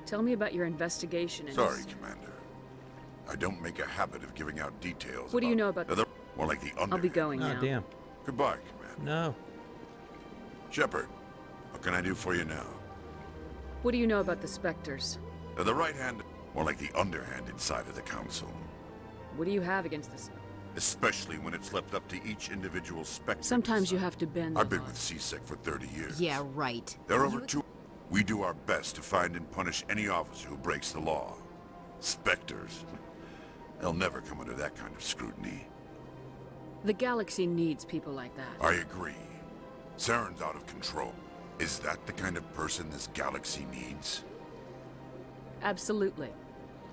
[SPEAKER 3] Tell me about your investigation and...
[SPEAKER 20] Sorry, Commander. I don't make a habit of giving out details.
[SPEAKER 3] What do you know about
[SPEAKER 20] the... More like the under...
[SPEAKER 3] I'll be going now.
[SPEAKER 1] Oh, damn.
[SPEAKER 20] Goodbye, Commander.
[SPEAKER 1] No.
[SPEAKER 20] Shepard, what can I do for you now?
[SPEAKER 3] What do you know about the Spectres?
[SPEAKER 20] They're the right hand... More like the underhanded side of the Council.
[SPEAKER 3] What do you have against this?
[SPEAKER 20] Especially when it's left up to each individual Spectre.
[SPEAKER 3] Sometimes you have to bend.
[SPEAKER 20] I've been with CSEC for 30 years.
[SPEAKER 4] Yeah, right.
[SPEAKER 20] There are over two... We do our best to find and punish any officer who breaks the law. Spectres. They'll never come under that kind of scrutiny.
[SPEAKER 3] The galaxy needs people like that.
[SPEAKER 20] I agree. Saren's out of control. Is that the kind of person this galaxy needs?
[SPEAKER 3] Absolutely.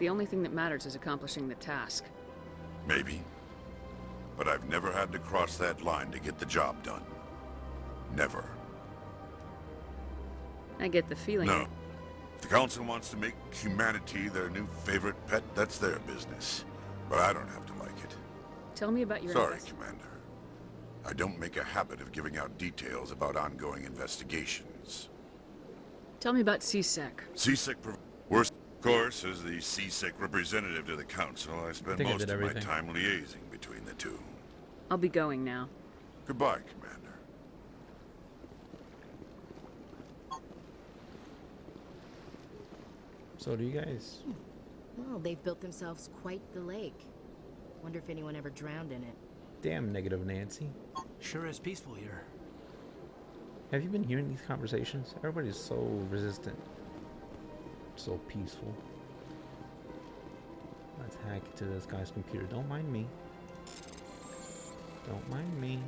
[SPEAKER 3] The only thing that matters is accomplishing the task.
[SPEAKER 20] Maybe. But I've never had to cross that line to get the job done. Never.
[SPEAKER 3] I get the feeling...
[SPEAKER 20] No. If the Council wants to make humanity their new favorite pet, that's their business. But I don't have to like it.
[SPEAKER 3] Tell me about your...
[SPEAKER 20] Sorry, Commander. I don't make a habit of giving out details about ongoing investigations.
[SPEAKER 3] Tell me about CSEC.
[SPEAKER 20] CSEC... Worst, of course, as the CSEC representative to the Council, I spend most of my time liaising between the two.
[SPEAKER 3] I'll be going now.
[SPEAKER 20] Goodbye, Commander.
[SPEAKER 1] So do you guys...
[SPEAKER 4] Well, they've built themselves quite the lake. Wonder if anyone ever drowned in it.
[SPEAKER 1] Damn negative Nancy.
[SPEAKER 5] Sure is peaceful here.
[SPEAKER 1] Have you been hearing these conversations? Everybody's so resistant. So peaceful. Let's hack into this guy's computer. Don't mind me. Don't mind me.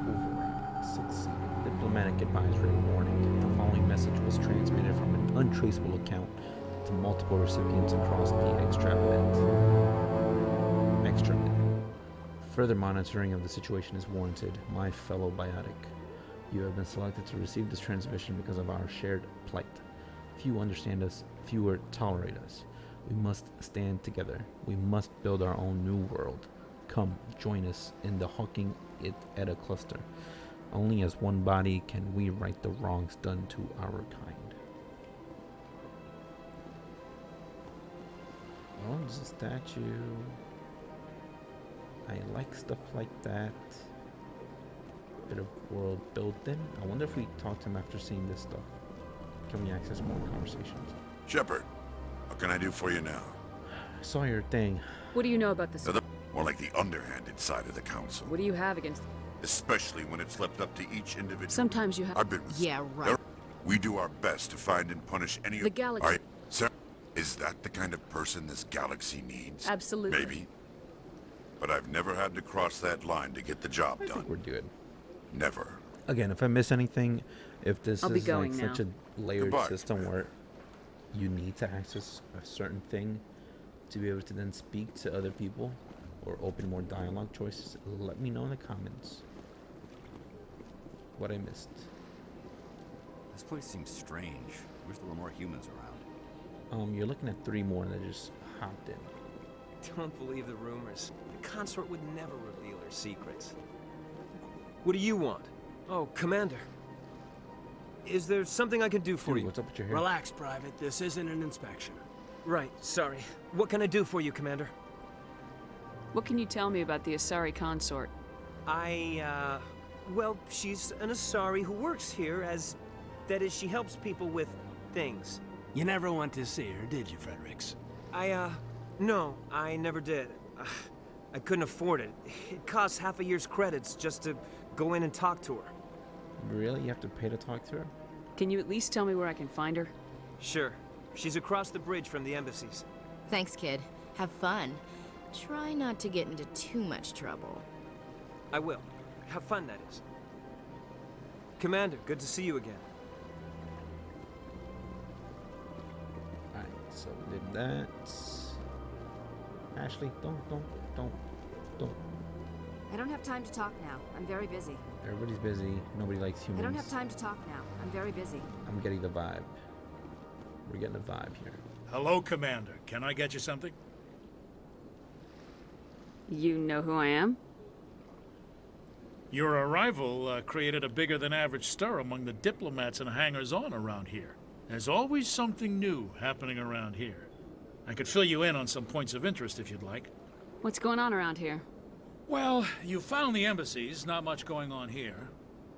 [SPEAKER 1] Override succeeded. Diplomatic advisory warning. The following message was transmitted from an untraceable account to multiple recipients across the extranet. Further monitoring of the situation is warranted, my fellow biotic. You have been selected to receive this transmission because of our shared plight. Few understand us, fewer tolerate us. We must stand together. We must build our own new world. Come, join us in the Hawking It Eta cluster. Only as one body can we right the wrongs done to our kind. Oh, there's a statue. I like stuff like that. Bit of world building. I wonder if we talk to him after seeing this stuff. Can we access more conversations?
[SPEAKER 20] Shepard, what can I do for you now?
[SPEAKER 1] I saw your thing.
[SPEAKER 3] What do you know about this?
[SPEAKER 20] More like the underhanded side of the Council.
[SPEAKER 3] What do you have against...
[SPEAKER 20] Especially when it's left up to each individual.
[SPEAKER 3] Sometimes you have...
[SPEAKER 20] I've been with...
[SPEAKER 4] Yeah, right.
[SPEAKER 20] We do our best to find and punish any...
[SPEAKER 3] The galaxy...
[SPEAKER 20] Sir, is that the kind of person this galaxy needs?
[SPEAKER 3] Absolutely.
[SPEAKER 20] Maybe. But I've never had to cross that line to get the job done.
[SPEAKER 1] I think we're good.
[SPEAKER 20] Never.
[SPEAKER 1] Again, if I miss anything, if this
[SPEAKER 3] I'll be
[SPEAKER 1] is like
[SPEAKER 3] going
[SPEAKER 1] such
[SPEAKER 3] now.
[SPEAKER 1] a layered
[SPEAKER 20] Goodbye,
[SPEAKER 1] system where you need to access a certain thing to be able to then speak to other people, or open more dialogue choices, let me know in the comments what I missed.
[SPEAKER 21] This place seems strange. Wish there were more humans around.
[SPEAKER 1] You're looking at 3 more that just hopped in.
[SPEAKER 22] Don't believe the rumors. The consort would never reveal her secrets. What do you want? Oh, Commander. Is there something I can do for you?
[SPEAKER 1] What's up with your hair?
[SPEAKER 5] Relax, Private. This isn't an inspection.
[SPEAKER 22] Right, sorry. What can I do for you, Commander?
[SPEAKER 3] What can you tell me about the Asari consort?
[SPEAKER 22] Well, she's an Asari who works here as... That is, she helps people with things.
[SPEAKER 5] You never went to see her, did you, Fredericks?
[SPEAKER 22] No, I never did. I couldn't afford it. It costs half a year's credits just to go in and talk to her.
[SPEAKER 1] Really? You have to pay to talk to her?
[SPEAKER 3] Can you at least tell me where I can find her?
[SPEAKER 22] Sure. She's across the bridge from the embassies.
[SPEAKER 4] Thanks, kid. Have fun. Try not to get into too much trouble.
[SPEAKER 22] I will. Have fun, that is. Commander, good to see you again.
[SPEAKER 1] Alright, so we did that. Ashley, don't.
[SPEAKER 18] I don't have time to talk now. I'm very busy.
[SPEAKER 1] Everybody's busy. Nobody likes humans.
[SPEAKER 18] I don't have time to talk now. I'm very busy.
[SPEAKER 1] I'm getting the vibe. We're getting a vibe here.
[SPEAKER 8] Hello, Commander. Can I get you something?
[SPEAKER 3] You know who I am?
[SPEAKER 8] Your arrival created a bigger-than-average stir among the diplomats and hangers-on around here. There's always something new happening around here. I could fill you in on some points of interest if you'd like.
[SPEAKER 3] What's going on around here?
[SPEAKER 8] Well, you found the embassies, not much going on here.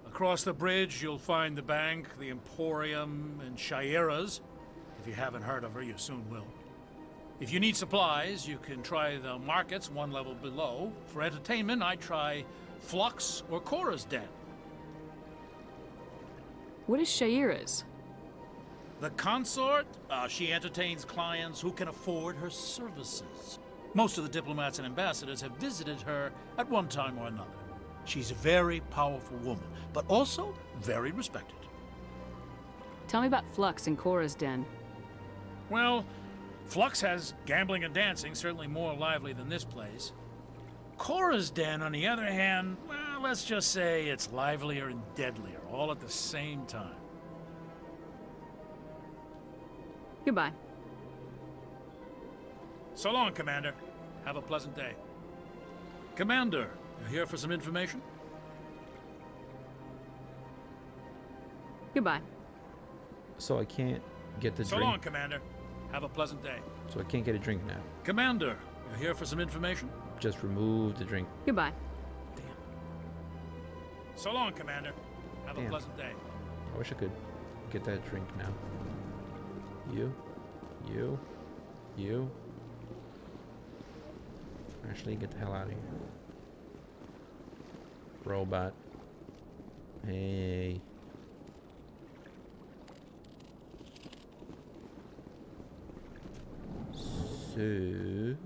[SPEAKER 8] Across the bridge, you'll find the bank, the Emporium, and Shaira's. If you haven't heard of her, you soon will. If you need supplies, you can try the markets 1 level below. For entertainment, I'd try Flux or Cora's Den.
[SPEAKER 3] What is Shaira's?
[SPEAKER 8] The consort, she entertains clients who can afford her services. Most of the diplomats and ambassadors have visited her at one time or another. She's a very powerful woman, but also very respected.
[SPEAKER 3] Tell me about Flux and Cora's Den.
[SPEAKER 8] Well, Flux has gambling and dancing, certainly more lively than this place. Cora's Den, on the other hand, well, let's just say it's livelier and deadlier, all at the same time.
[SPEAKER 3] Goodbye.
[SPEAKER 8] So long, Commander. Have a pleasant day. Commander, you here for some information?
[SPEAKER 3] Goodbye.
[SPEAKER 1] So I can't get the
[SPEAKER 8] So
[SPEAKER 1] drink.
[SPEAKER 8] long, Commander. Have a pleasant day.
[SPEAKER 1] So I can't get a drink now.
[SPEAKER 8] Commander, you here for some information?
[SPEAKER 1] Just remove the drink.
[SPEAKER 3] Goodbye.
[SPEAKER 8] So long, Commander. Have a
[SPEAKER 1] Damn.
[SPEAKER 8] pleasant day.
[SPEAKER 1] I wish I could get that drink now. You. Ashley, get the hell out of here. Robot. Hey. So,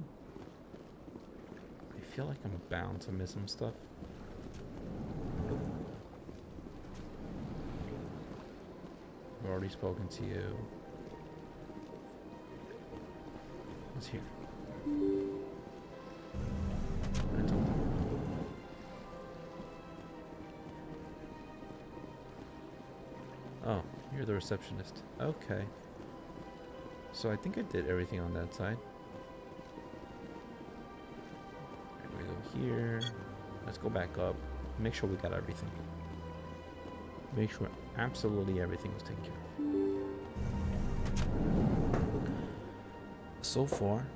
[SPEAKER 1] I feel like I'm bound to miss some stuff. I've already spoken to you. What's here? Oh, you're the receptionist. Okay. So I think I did everything on that side. We go here. Let's go back up. Make sure we got everything. Make sure absolutely everything was taken care of. So far,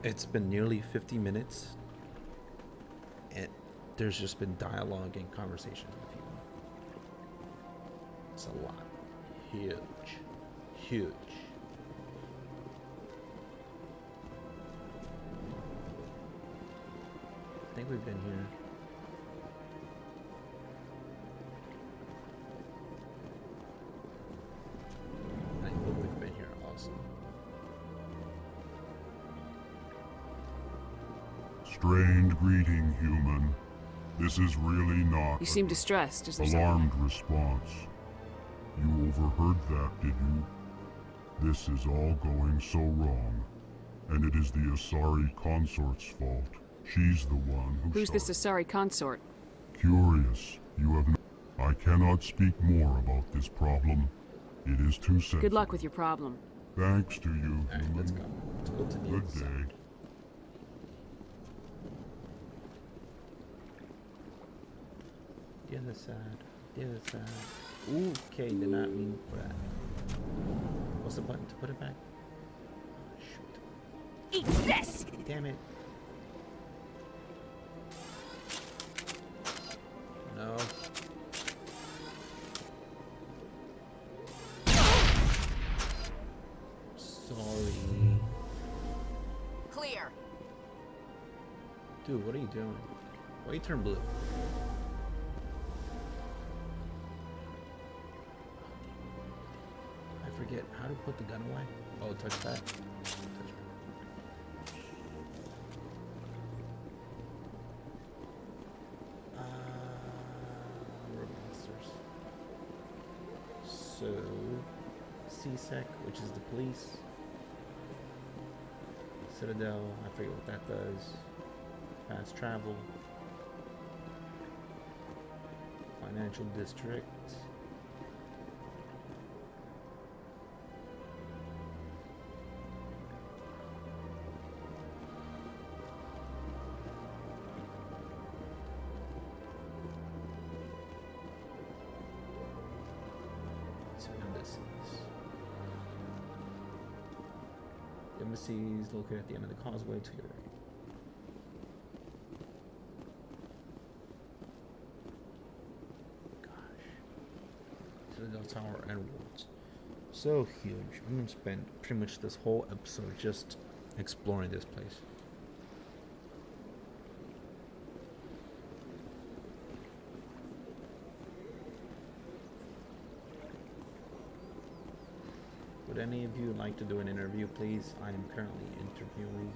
[SPEAKER 1] it's been nearly 50 minutes, and there's just been dialogue and conversation with people. It's a lot. Huge. I think we've been here. I think we've been here also.
[SPEAKER 14] Strained greeting, human. This is really not
[SPEAKER 3] You seem distressed. Is there
[SPEAKER 14] alarmed response. You overheard that, did you? This is all going so wrong, and it is the Asari consort's fault. She's the one who
[SPEAKER 3] Who's this Asari consort?
[SPEAKER 14] Curious. You have I cannot speak more about this problem. It is too sensitive.
[SPEAKER 3] Good luck with your problem.
[SPEAKER 14] Thanks to you,
[SPEAKER 1] Alright, let's go. Let's go to the
[SPEAKER 14] Good
[SPEAKER 1] inside.
[SPEAKER 14] day.
[SPEAKER 1] The other side. The other side. Okay, did not mean for that. What's the button to put it back? Oh, shoot.
[SPEAKER 3] Eat this!
[SPEAKER 1] Damn it. No. Sorry.
[SPEAKER 4] Clear.
[SPEAKER 1] Dude, what are you doing? Why you turn blue? I forget how to put the gun away. Oh, touch that. Monsters. So, CSEC, which is the police. Citadel, I forget what that does. Fast travel. Financial district. The embassy is located at the end of the causeway to your right. Citadel Tower and wards. So huge. I'm gonna spend pretty much this whole episode just exploring this place. Would any of you like to do an interview, please? I am currently interviewing.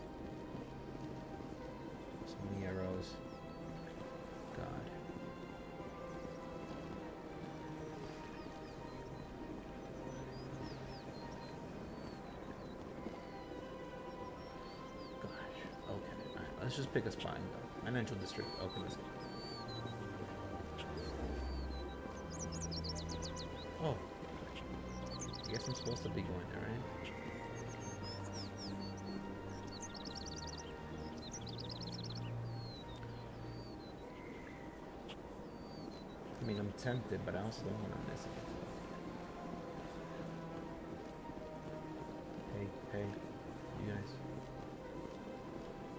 [SPEAKER 1] So many arrows. God. Gosh. Okay. Alright, let's just pick a spot and go. Financial district. Okay, let's go. Oh. I guess I'm supposed to be going there, right? I mean, I'm tempted, but I also don't want to miss it. Hey, you guys.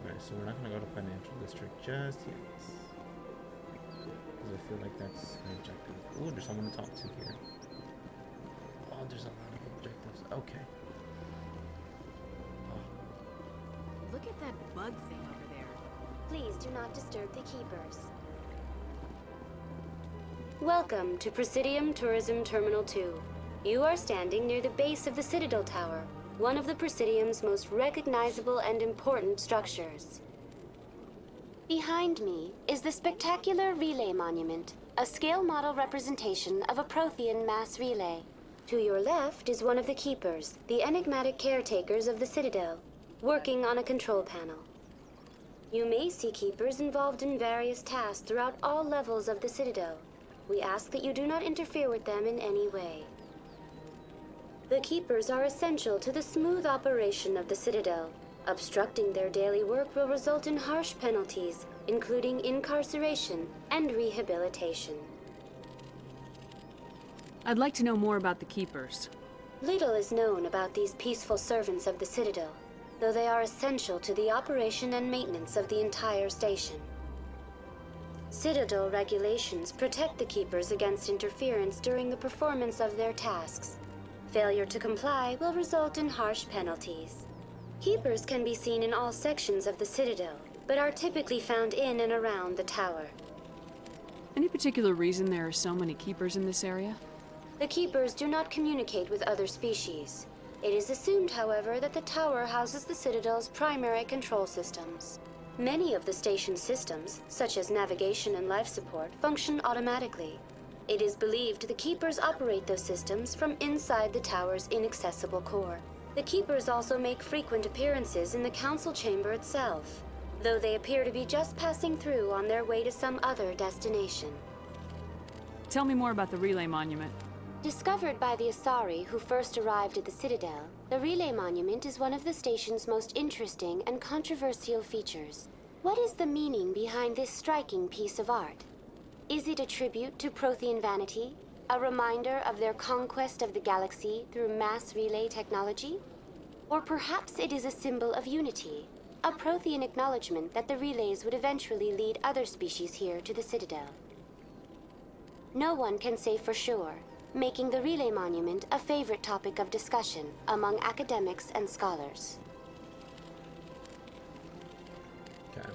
[SPEAKER 1] Alright, so we're not going to go to Financial District just yet. Because I feel like that's an objective. Ooh, there's someone to talk to here. Oh, there's a lot of objectives. Okay. Oh.
[SPEAKER 4] Look at that bug thing over there.
[SPEAKER 17] Please do not disturb the keepers. Welcome to Presidium Tourism Terminal 2. You are standing near the base of the Citadel Tower, one of the Presidium's most recognizable and important structures. Behind me is the spectacular Relay Monument, a scale model representation of a Prothean mass relay. To your left is one of the keepers, the enigmatic caretakers of the Citadel, working on a control panel. You may see keepers involved in various tasks throughout all levels of the Citadel. We ask that you do not interfere with them in any way. The keepers are essential to the smooth operation of the Citadel. Obstructing their daily work will result in harsh penalties, including incarceration and rehabilitation.
[SPEAKER 3] I'd like to know more about the keepers.
[SPEAKER 17] Little is known about these peaceful servants of the Citadel, though they are essential to the operation and maintenance of the entire station. Citadel regulations protect the keepers against interference during the performance of their tasks. Failure to comply will result in harsh penalties. Keepers can be seen in all sections of the Citadel, but are typically found in and around the tower.
[SPEAKER 3] Any particular reason there are so many keepers in this area?
[SPEAKER 17] The keepers do not communicate with other species. It is assumed, however, that the tower houses the Citadel's primary control systems. Many of the station's systems, such as navigation and life support, function automatically. It is believed the keepers operate those systems from inside the tower's inaccessible core. The keepers also make frequent appearances in the council chamber itself. though they appear to be just passing through on their way to some other destination.
[SPEAKER 3] Tell me more about the relay monument.
[SPEAKER 17] Discovered by the Asari who first arrived at the Citadel, the relay monument is one of the station's most interesting and controversial features. What is the meaning behind this striking piece of art? Is it a tribute to Prothean vanity? A reminder of their conquest of the galaxy through mass relay technology? Or perhaps it is a symbol of unity, a Prothean acknowledgement that the relays would eventually lead other species here to the Citadel. No one can say for sure, making the relay monument a favorite topic of discussion among academics and scholars.
[SPEAKER 1] Okay.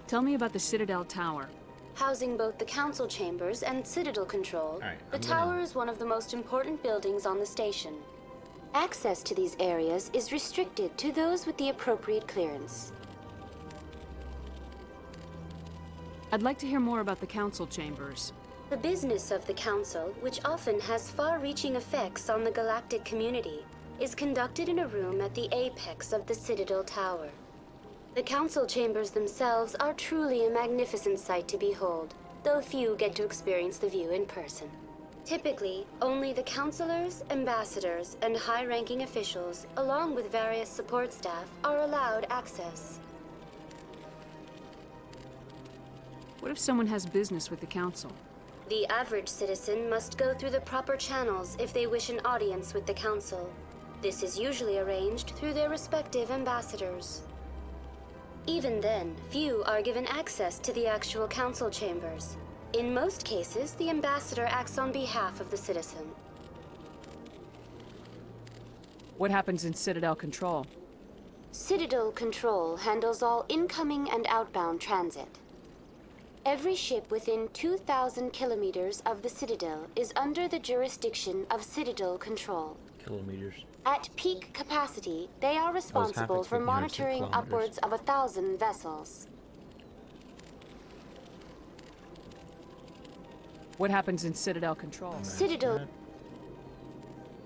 [SPEAKER 3] Tell me about the Citadel Tower.
[SPEAKER 17] Housing both the council chambers and Citadel control, the tower is one of the most important buildings on the station. Access to these areas is restricted to those with the appropriate clearance.
[SPEAKER 3] I'd like to hear more about the council chambers.
[SPEAKER 17] The business of the council, which often has far-reaching effects on the galactic community, is conducted in a room at the apex of the Citadel Tower. The council chambers themselves are truly a magnificent sight to behold, though few get to experience the view in person. Typically, only the councilors, ambassadors, and high-ranking officials, along with various support staff, are allowed access.
[SPEAKER 3] What if someone has business with the council?
[SPEAKER 17] The average citizen must go through the proper channels if they wish an audience with the council. This is usually arranged through their respective ambassadors. Even then, few are given access to the actual council chambers. In most cases, the ambassador acts on behalf of the citizen.
[SPEAKER 3] What happens in Citadel Control?
[SPEAKER 17] Citadel Control handles all incoming and outbound transit. Every ship within 2,000 kilometers of the Citadel is under the jurisdiction of Citadel Control.
[SPEAKER 1] Kilometers.
[SPEAKER 17] At peak capacity, they are responsible for monitoring upwards of 1,000 vessels.
[SPEAKER 3] What happens in Citadel Control?
[SPEAKER 17] Citadel.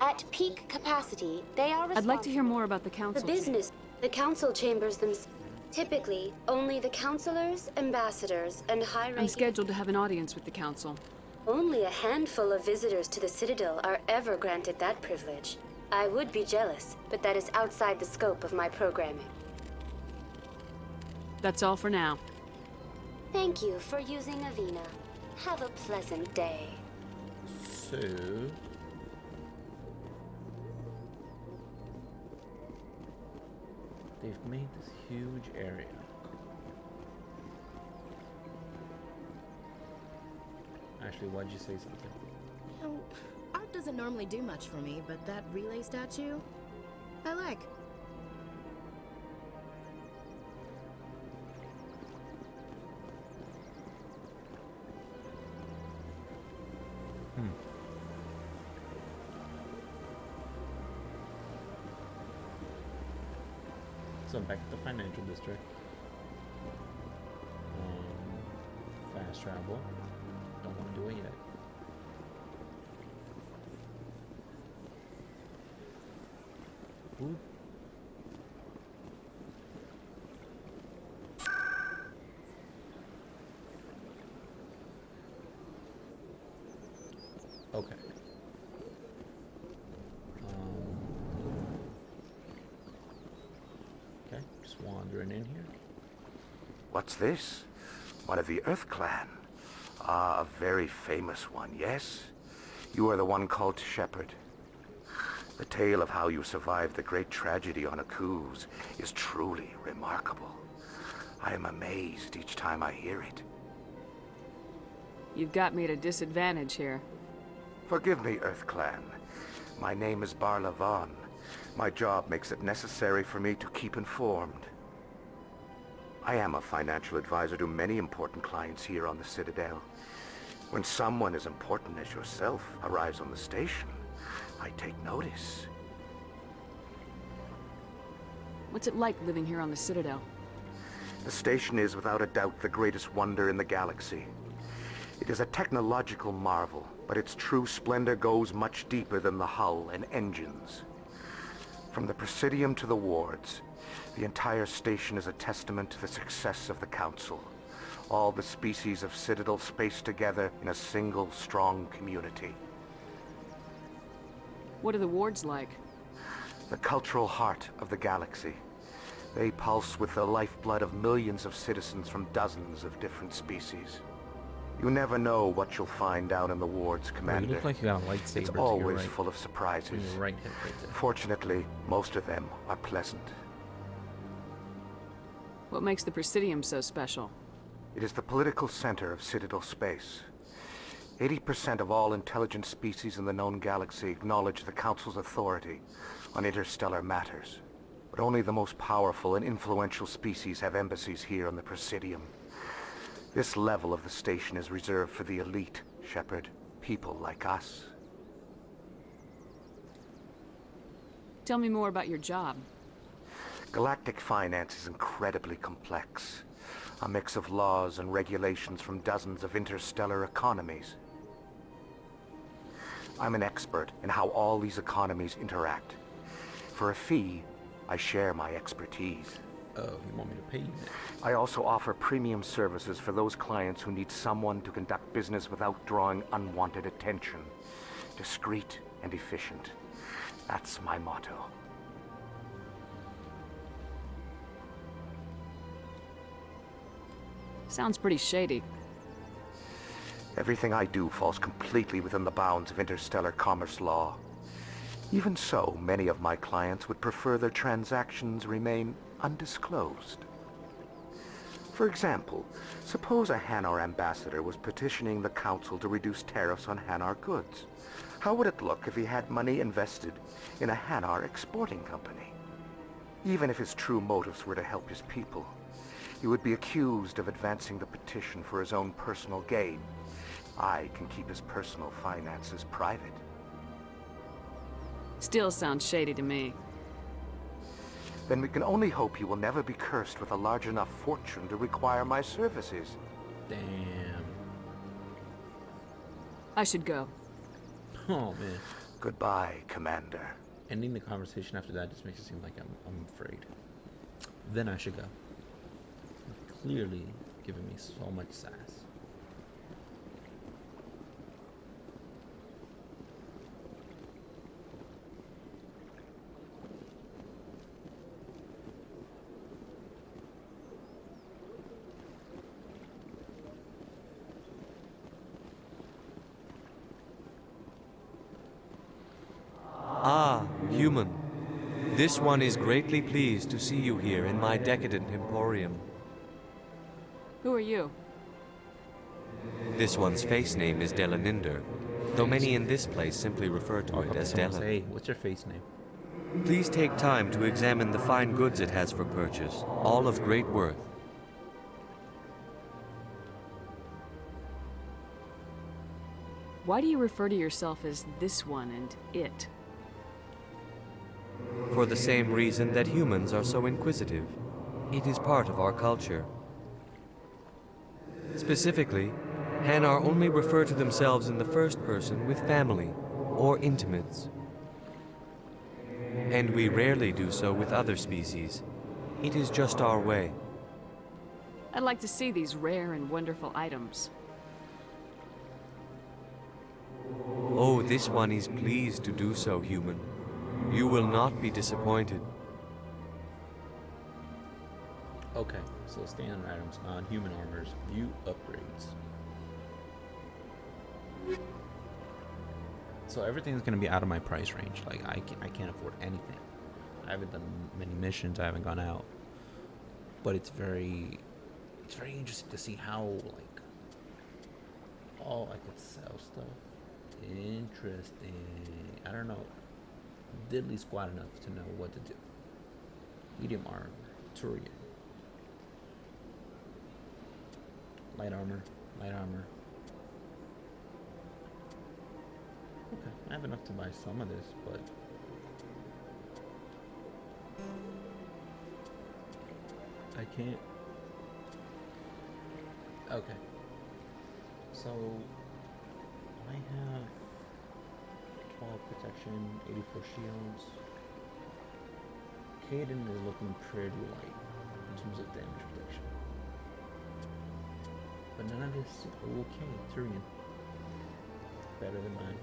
[SPEAKER 17] At peak capacity, they are responsible.
[SPEAKER 3] I'd like to hear more about the council.
[SPEAKER 17] The business. The council chambers themselves. Typically, only the councilors, ambassadors, and high-ranking...
[SPEAKER 3] I'm scheduled to have an audience with the council.
[SPEAKER 17] Only a handful of visitors to the Citadel are ever granted that privilege. I would be jealous, but that is outside the scope of my programming.
[SPEAKER 3] That's all for now.
[SPEAKER 17] Thank you for using Avina. Have a pleasant day.
[SPEAKER 1] So... they've made this huge area. Ashley, why'd you say something?
[SPEAKER 4] You know, art doesn't normally do much for me, but that relay statue, I like.
[SPEAKER 1] So back to the financial district. Fast travel. Don't want to do it yet. Ooh. Okay. Okay, just wandering in here.
[SPEAKER 16] What's this? One of the Earth Clan. Ah, a very famous one, yes? You are the one called Shepherd. The tale of how you survived the great tragedy on Akuz is truly remarkable. I am amazed each time I hear it.
[SPEAKER 3] You've got me at a disadvantage here.
[SPEAKER 16] Forgive me, Earth Clan. My name is Barla Vaughn. My job makes it necessary for me to keep informed. I am a financial advisor to many important clients here on the Citadel. When someone as important as yourself arrives on the station, I take notice.
[SPEAKER 3] What's it like living here on the Citadel?
[SPEAKER 16] The station is without a doubt the greatest wonder in the galaxy. It is a technological marvel, but its true splendor goes much deeper than the hull and engines. From the Presidium to the wards,
[SPEAKER 2] The entire station is a testament to the success of the Council. All the species of Citadel space together in a single, strong community.
[SPEAKER 3] What are the wards like?
[SPEAKER 2] The cultural heart of the galaxy. They pulse with the lifeblood of millions of citizens from dozens of different species. You never know what you'll find down in the wards, Commander.
[SPEAKER 1] You look like you got a lightsaber.
[SPEAKER 2] It's always full of surprises.
[SPEAKER 1] Your right hip right there.
[SPEAKER 2] Fortunately, most of them are pleasant.
[SPEAKER 3] What makes the Presidium so special?
[SPEAKER 2] It is the political center of Citadel space. 80% of all intelligent species in the known galaxy acknowledge the Council's authority on interstellar matters. But only the most powerful and influential species have embassies here on the Presidium. This level of the station is reserved for the elite, Shepard. People like us.
[SPEAKER 3] Tell me more about your job.
[SPEAKER 2] Galactic finance is incredibly complex. A mix of laws and regulations from dozens of interstellar economies. I'm an expert in how all these economies interact. For a fee, I share my expertise.
[SPEAKER 1] Oh, you want me to pay you next?
[SPEAKER 2] I also offer premium services for those clients who need someone to conduct business without drawing unwanted attention. Discreet and efficient. That's my motto.
[SPEAKER 3] Sounds pretty shady.
[SPEAKER 2] Everything I do falls completely within the bounds of interstellar commerce law. Even so, many of my clients would prefer their transactions remain undisclosed. For example, suppose a Hanar ambassador was petitioning the Council to reduce tariffs on Hanar goods. How would it look if he had money invested in a Hanar exporting company? Even if his true motives were to help his people, he would be accused of advancing the petition for his own personal gain. I can keep his personal finances private.
[SPEAKER 3] Still sounds shady to me.
[SPEAKER 2] Then we can only hope he will never be cursed with a large enough fortune to require my services.
[SPEAKER 1] Damn.
[SPEAKER 3] I should go.
[SPEAKER 1] Oh, man.
[SPEAKER 2] Goodbye, Commander.
[SPEAKER 1] Ending the conversation after that just makes it seem like I'm afraid. Then I should go. You're clearly giving me so much sass.
[SPEAKER 7] Ah, human. This one is greatly pleased to see you here in my decadent emporium.
[SPEAKER 3] Who are you?
[SPEAKER 7] This one's face name is Delaninder, though many in this place simply refer to it as Delan.
[SPEAKER 1] Hey, what's your face name?
[SPEAKER 7] Please take time to examine the fine goods it has for purchase, all of great worth.
[SPEAKER 3] Why do you refer to yourself as this one and it?
[SPEAKER 7] For the same reason that humans are so inquisitive. It is part of our culture. Specifically, Hanar only refer to themselves in the first person with family or intimates. And we rarely do so with other species. It is just our way.
[SPEAKER 3] I'd like to see these rare and wonderful items.
[SPEAKER 7] Oh, this one is pleased to do so, human. You will not be disappointed.
[SPEAKER 1] Okay, so standard items on human armors, view upgrades. So everything's gonna be out of my price range. Like I can't afford anything. I haven't done many missions. I haven't gone out, but it's very interesting to see how like I could sell stuff. Interesting. I don't know. Diddly squat enough to know what to do. Medium armor, Turian. Light armor, light armor. Okay, I have enough to buy some of this, but I can't. Okay. So I have 12 protection, 84 shields. Hayden is looking pretty light in terms of damage protection. But none of this. Okay, Tyrion. Better than mine.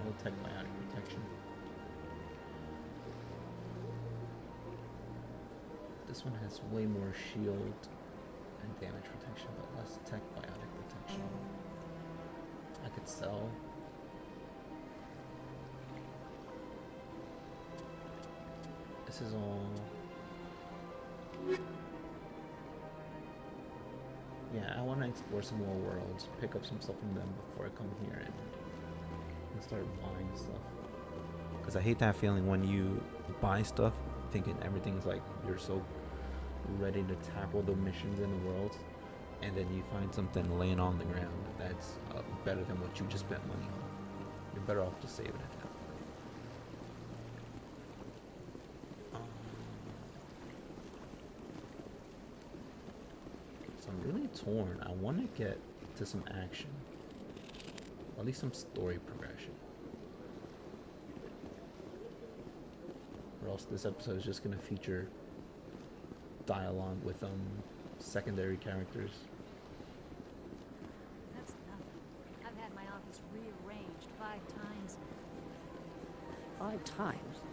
[SPEAKER 1] No tech biotic protection. This one has way more shield and damage protection, but less tech biotic protection. I could sell. This is all. Yeah, I want to explore some more worlds, pick up some stuff from them before I come here and start buying stuff. Because I hate that feeling when you buy stuff thinking everything is like you're so ready to tackle the missions in the world, and then you find something laying on the ground that's better than what you just spent money on. You're better off just saving it now. So I'm really torn. I want to get to some action, or at least some story progression, or else this episode is just going to feature dialogue with secondary characters.
[SPEAKER 18] That's nothing. I've had my office rearranged 5 times.
[SPEAKER 19] 5 times?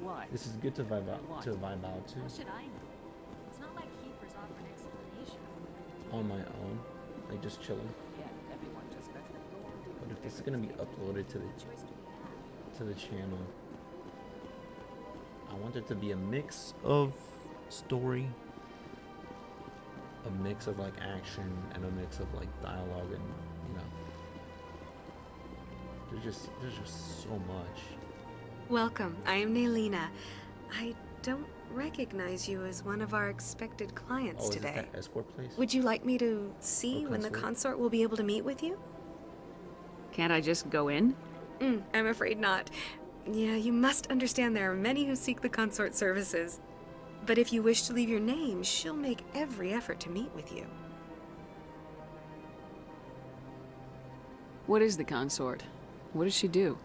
[SPEAKER 19] Why?
[SPEAKER 1] This is good to vibe out
[SPEAKER 19] Why?
[SPEAKER 1] to.
[SPEAKER 18] How should I know? It's not like keepers offer an explanation for
[SPEAKER 1] On my own, like just chilling.
[SPEAKER 19] Yeah, everyone just lets them go and do
[SPEAKER 1] But if this is gonna be uploaded to the channel, I want it to be a mix of story, a mix of like action, and a mix of like dialogue, and you know, there's just so much.
[SPEAKER 9] Welcome, I am Naelina. I don't recognize you as one of our expected clients
[SPEAKER 1] Oh, is
[SPEAKER 9] today.
[SPEAKER 1] this that escort place?
[SPEAKER 9] Would you like me to see when the
[SPEAKER 1] consort?
[SPEAKER 9] consort will be able to meet with you?
[SPEAKER 3] Can't I just go in?
[SPEAKER 9] I'm afraid not. Yeah, you must understand there are many who seek the consort services. But if you wish to leave your name, she'll make every effort to meet with you.
[SPEAKER 3] What is the consort? What does she do?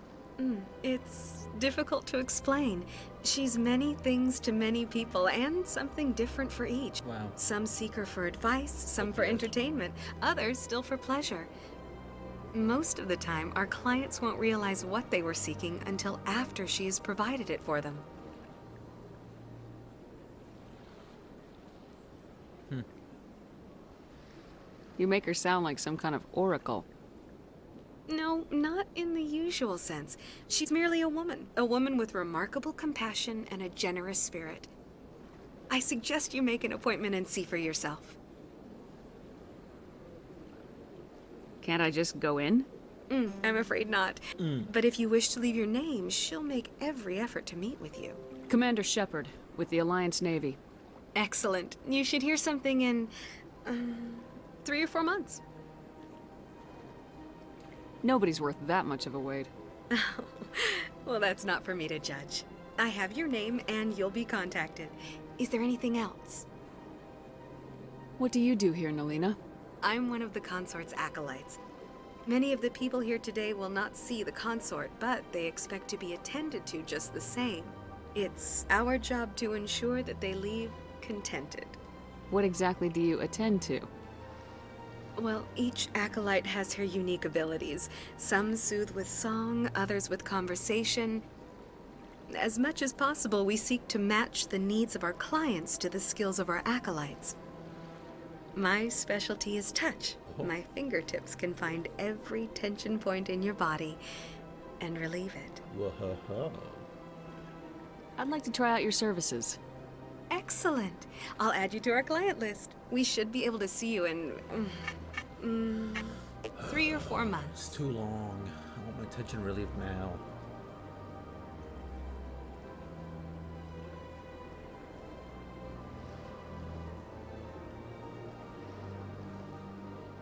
[SPEAKER 9] It's difficult to explain. She's many things to many people, and something different for each.
[SPEAKER 1] Wow.
[SPEAKER 9] Some seek her for advice, some for entertainment, others still for pleasure. Most of the time, our clients won't realize what they were seeking until after she has provided it for them.
[SPEAKER 3] You make her sound like some kind of oracle.
[SPEAKER 9] No, not in the usual sense. She's merely a woman with remarkable compassion and a generous spirit. I suggest you make an appointment and see for yourself.
[SPEAKER 3] Can't I just go in?
[SPEAKER 9] I'm afraid not. But if you wish to leave your name, she'll make every effort to meet with you.
[SPEAKER 3] Commander Shepard, with the Alliance Navy.
[SPEAKER 9] Excellent. You should hear something in 3 or 4 months.
[SPEAKER 3] Nobody's worth that much of a wait.
[SPEAKER 9] Well, that's not for me to judge. I have your name and you'll be contacted. Is there anything else?
[SPEAKER 3] What do you do here, Naelina?
[SPEAKER 9] I'm one of the consort's acolytes. Many of the people here today will not see the consort, but they expect to be attended to just the same. It's our job to ensure that they leave contented.
[SPEAKER 3] What exactly do you attend to?
[SPEAKER 9] Well, each acolyte has her unique abilities. Some soothe with song, others with conversation. As much as possible, we seek to match the needs of our clients to the skills of our acolytes. My specialty is touch. My fingertips can find every tension point in your body and relieve it.
[SPEAKER 1] Whoa.
[SPEAKER 3] I'd like to try out your services.
[SPEAKER 9] Excellent. I'll add you to our client list. We should be able to see you in 3 or 4 months.
[SPEAKER 1] It's too long. I want my tension relief now.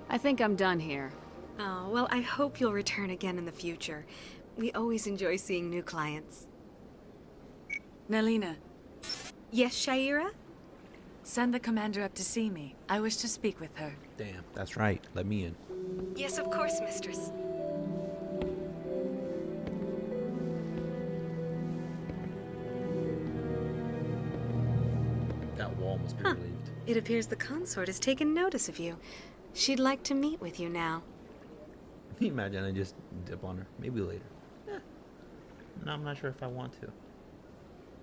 [SPEAKER 3] I think I'm done here.
[SPEAKER 9] Oh, well, I hope you'll return again in the future. We always enjoy seeing new clients.
[SPEAKER 10] Naelina.
[SPEAKER 9] Yes, Shaira?
[SPEAKER 10] Send the commander up to see me. I wish to speak with her.
[SPEAKER 1] Damn, that's right. Let me in.
[SPEAKER 9] Yes, of course, mistress.
[SPEAKER 1] must be relieved.
[SPEAKER 9] It appears the consort has taken notice of you. She'd like to meet with you now.
[SPEAKER 1] Can you imagine I just dip on her? Maybe later. No, I'm not sure if I want to.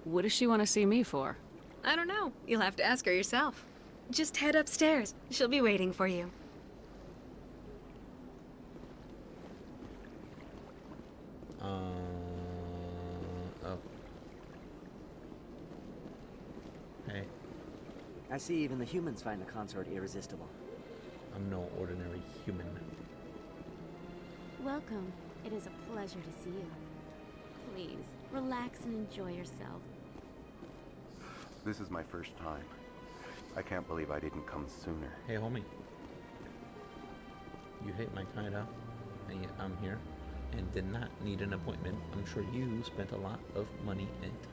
[SPEAKER 3] What does she want to see me for?
[SPEAKER 9] I don't know. You'll have to ask her yourself. Just head upstairs. She'll be waiting for you.
[SPEAKER 1] Oh. Hey,
[SPEAKER 12] I see even the humans find the consort irresistible.
[SPEAKER 1] I'm no ordinary human.
[SPEAKER 13] Welcome. It is a pleasure to see you. Please, relax and enjoy yourself.
[SPEAKER 2] This is my first time. I can't believe I didn't come sooner.
[SPEAKER 1] Hey, homie. You hate my kind, huh? And yet I'm here and did not need an appointment. I'm sure you spent a lot of money and time.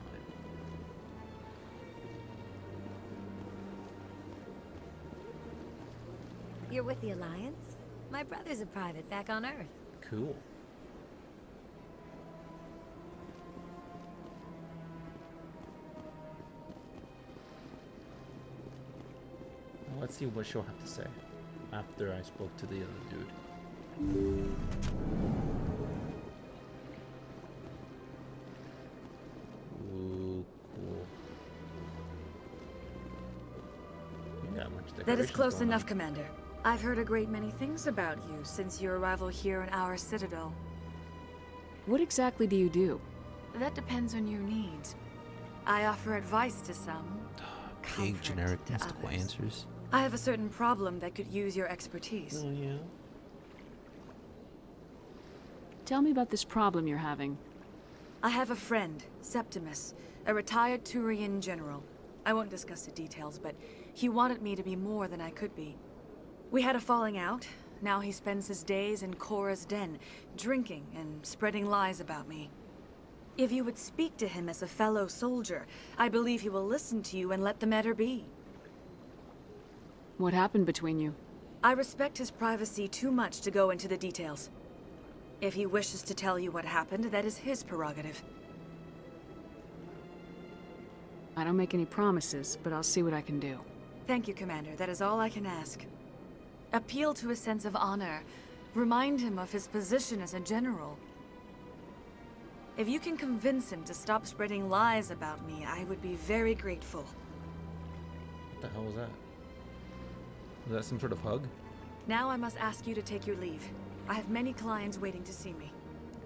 [SPEAKER 13] You're with the Alliance? My brother's a private back on Earth.
[SPEAKER 1] Cool. Well, let's see what she'll have to say after I spoke to the other dude. Ooh, cool. You got much decorations
[SPEAKER 10] That is close
[SPEAKER 1] going
[SPEAKER 10] enough,
[SPEAKER 1] on.
[SPEAKER 10] Commander. I've heard a great many things about you since your arrival here in our citadel.
[SPEAKER 3] What exactly do you do?
[SPEAKER 10] That depends on your needs. I offer advice to some,
[SPEAKER 1] Big generic mystical answers.
[SPEAKER 10] I have a certain problem that could use your expertise.
[SPEAKER 1] Oh, yeah?
[SPEAKER 3] Tell me about this problem you're having.
[SPEAKER 10] I have a friend, Septimus, a retired Turian general. I won't discuss the details, but he wanted me to be more than I could be. We had a falling out. Now he spends his days in Korra's den, drinking and spreading lies about me. If you would speak to him as a fellow soldier, I believe he will listen to you and let the matter be.
[SPEAKER 3] What happened between you?
[SPEAKER 10] I respect his privacy too much to go into the details. If he wishes to tell you what happened, that is his prerogative.
[SPEAKER 3] I don't make any promises, but I'll see what I can do.
[SPEAKER 10] Thank you, Commander. That is all I can ask. Appeal to his sense of honor. Remind him of his position as a general. If you can convince him to stop spreading lies about me, I would be very grateful.
[SPEAKER 1] What the hell was that? Was that some sort of hug?
[SPEAKER 10] Now I must ask you to take your leave. I have many clients waiting to see me.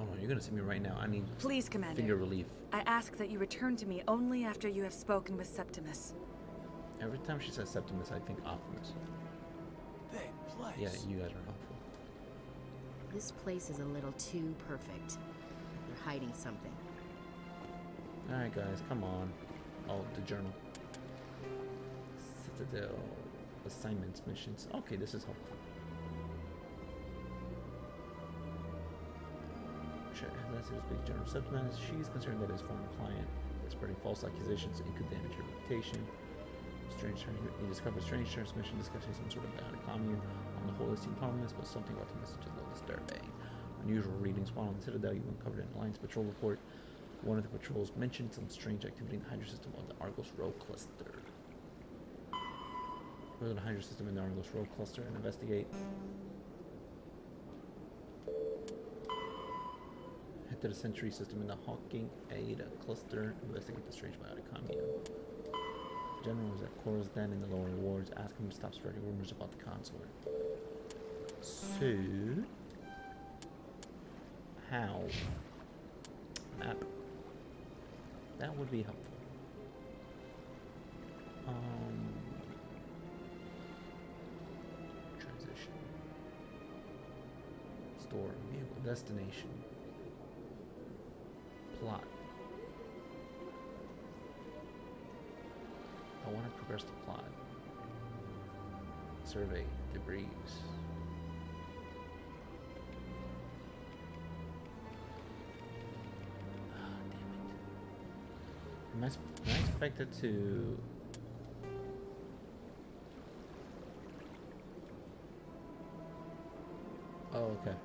[SPEAKER 1] Oh no, you're gonna see me right now. I need
[SPEAKER 10] Please, Commander.
[SPEAKER 1] finger relief.
[SPEAKER 10] I ask that you return to me only after you have spoken with Septimus.
[SPEAKER 1] Every time she says Septimus, I think Optimus.
[SPEAKER 5] Big place.
[SPEAKER 1] Yeah, you guys are awful.
[SPEAKER 4] This place is a little too perfect. They're hiding something.
[SPEAKER 1] Alright guys, come on. Oh, the journal. Citadel. Assignments, missions. Okay, this is helpful. That's his big general Septimus. She's concerned that his former client is spreading false accusations. It could damage her reputation. He discovered strange transmission discussing some sort of biotic commune. On the whole, it seemed harmless, but something about the message is a little disturbing. Unusual readings while on the Citadel, you uncovered an Alliance patrol report. One of the patrols mentioned some strange activity in the Hydra system of the Argos Row cluster. Go to the Hydra system in the Argos Row cluster and investigate. Head to the Sentry system in the Hawking Ada cluster. Investigate the strange biotic commune. General is at Korra's den in the lower wards. Ask him to stop spreading rumors about the consort. So, how? Map. That would be helpful. Transition. Store. Vehicle. Destination. Plot. I want to progress the plot. Survey. Debris. Am I expected to... Oh, okay.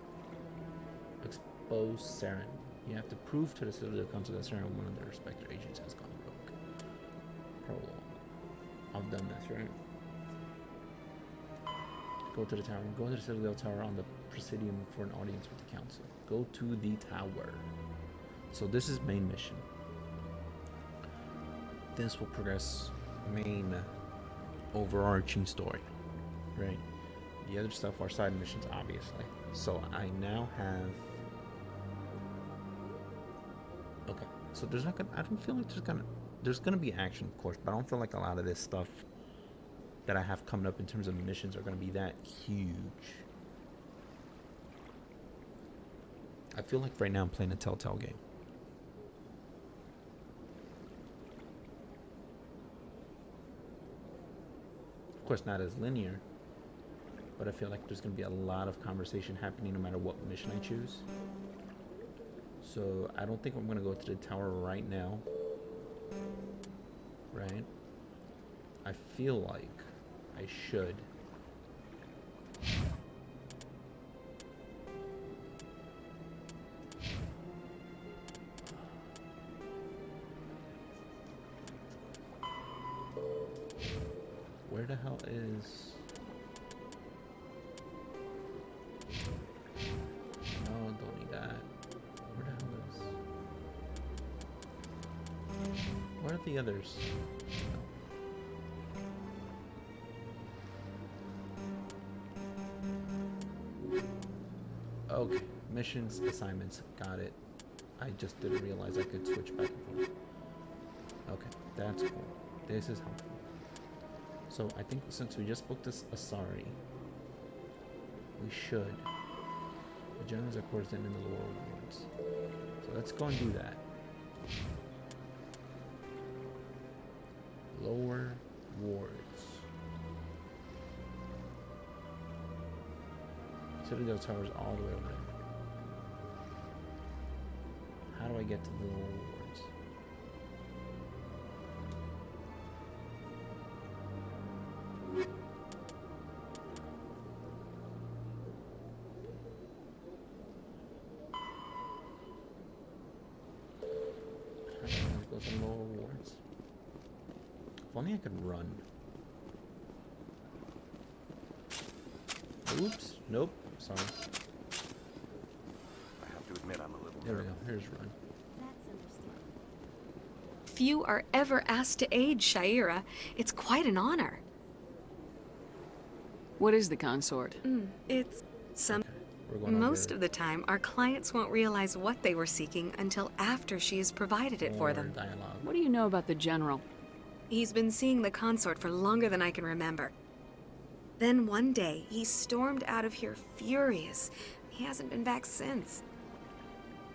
[SPEAKER 1] Expose Saren. You have to prove to the Citadel Council that Saren, one of their Spectre agents, has gone rogue. Prologue. I've done this, right? Go to the tower. Go to the Citadel Tower on the Presidium for an audience with the council. Go to the tower. So this is main mission. This will progress main overarching story, right? The other stuff are side missions, obviously. So I now have. Okay, so there's not gonna. I don't feel like there's gonna be action, of course, but I don't feel like a lot of this stuff that I have coming up in terms of missions are gonna be that huge. I feel like right now I'm playing a Telltale game. Of course, not as linear, but I feel like there's going to be a lot of conversation happening no matter what mission I choose. So I don't think I'm going to go to the tower right now. Right? I feel like I should. Where the hell is... No, don't need that. Where the hell is... Where are the others? No. Okay, missions, assignments, got it. I just didn't realize I could switch back and forth. Okay, that's cool. This is helpful. So I think since we just booked this Asari, we should. The generals are quartered in the lower wards. So let's go and do that. Lower wards. Citadel Tower is all the way over there. How do I get to the lower wards? Some lower wards. If only I could run. Oops. Nope. Sorry.
[SPEAKER 2] I have to admit I'm a little
[SPEAKER 1] There we go. Here's run.
[SPEAKER 9] Few are ever asked to aid Shaira. It's quite an honor.
[SPEAKER 3] What is the consort?
[SPEAKER 9] It's some... Most of the time, our clients won't realize what they were seeking until after she has provided it for them.
[SPEAKER 1] Dialogue.
[SPEAKER 3] What do you know about the general?
[SPEAKER 9] He's been seeing the consort for longer than I can remember. Then one day, he stormed out of here furious. He hasn't been back since.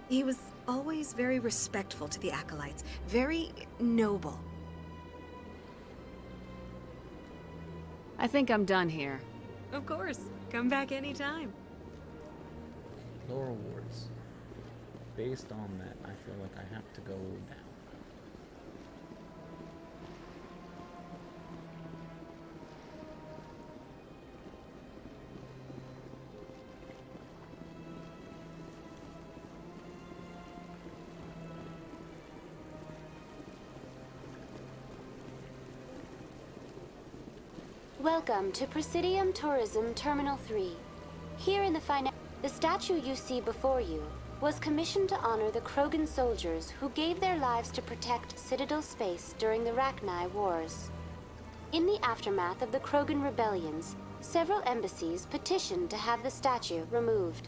[SPEAKER 9] He was always very respectful to the acolytes, very noble.
[SPEAKER 3] I think I'm done here.
[SPEAKER 9] Of course. Come back anytime.
[SPEAKER 1] Lower wards. Based on that, I feel like I have to go down.
[SPEAKER 17] Welcome to Presidium Tourism Terminal 3. Here in the the statue you see before you was commissioned to honor the Krogan soldiers who gave their lives to protect Citadel space during the Rachni Wars. In the aftermath of the Krogan rebellions, several embassies petitioned to have the statue removed.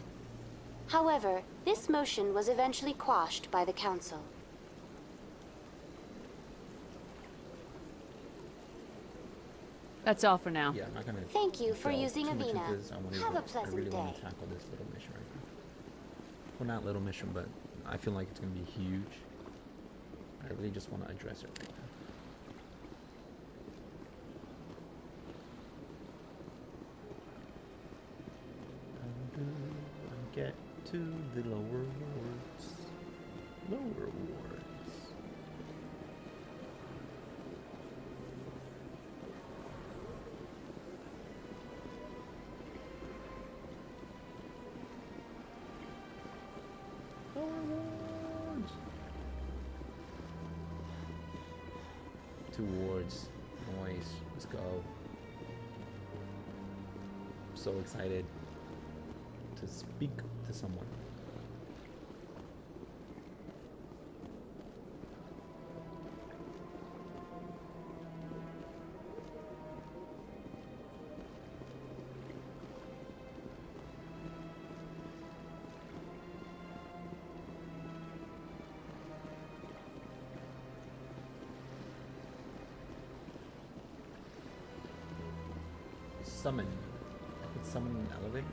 [SPEAKER 17] However, this motion was eventually quashed by the Council.
[SPEAKER 3] That's all for now.
[SPEAKER 1] Yeah, I'm not gonna.
[SPEAKER 17] Thank you for
[SPEAKER 1] delve
[SPEAKER 17] using
[SPEAKER 1] too much
[SPEAKER 17] Avina.
[SPEAKER 1] into this.
[SPEAKER 17] Have a
[SPEAKER 1] I
[SPEAKER 17] pleasant
[SPEAKER 1] really
[SPEAKER 17] day.
[SPEAKER 1] want to tackle this little mission right now. Well, not little mission, but I feel like it's gonna be huge. I really just want to address it right now. How do I get to the lower wards? Lower wards. Towards noise. Nice. Let's go. I'm so excited to speak to someone. Summon. I can summon an elevator.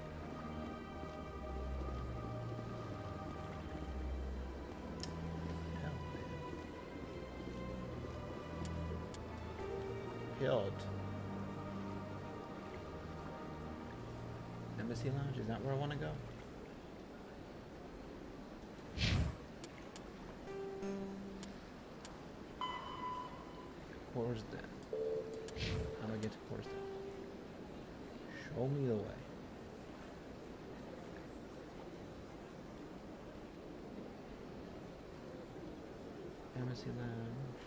[SPEAKER 1] Held. Embassy Lounge, is that where I want to go? Corsden. How do I get to Corsden? Show me the way. Embassy Lounge.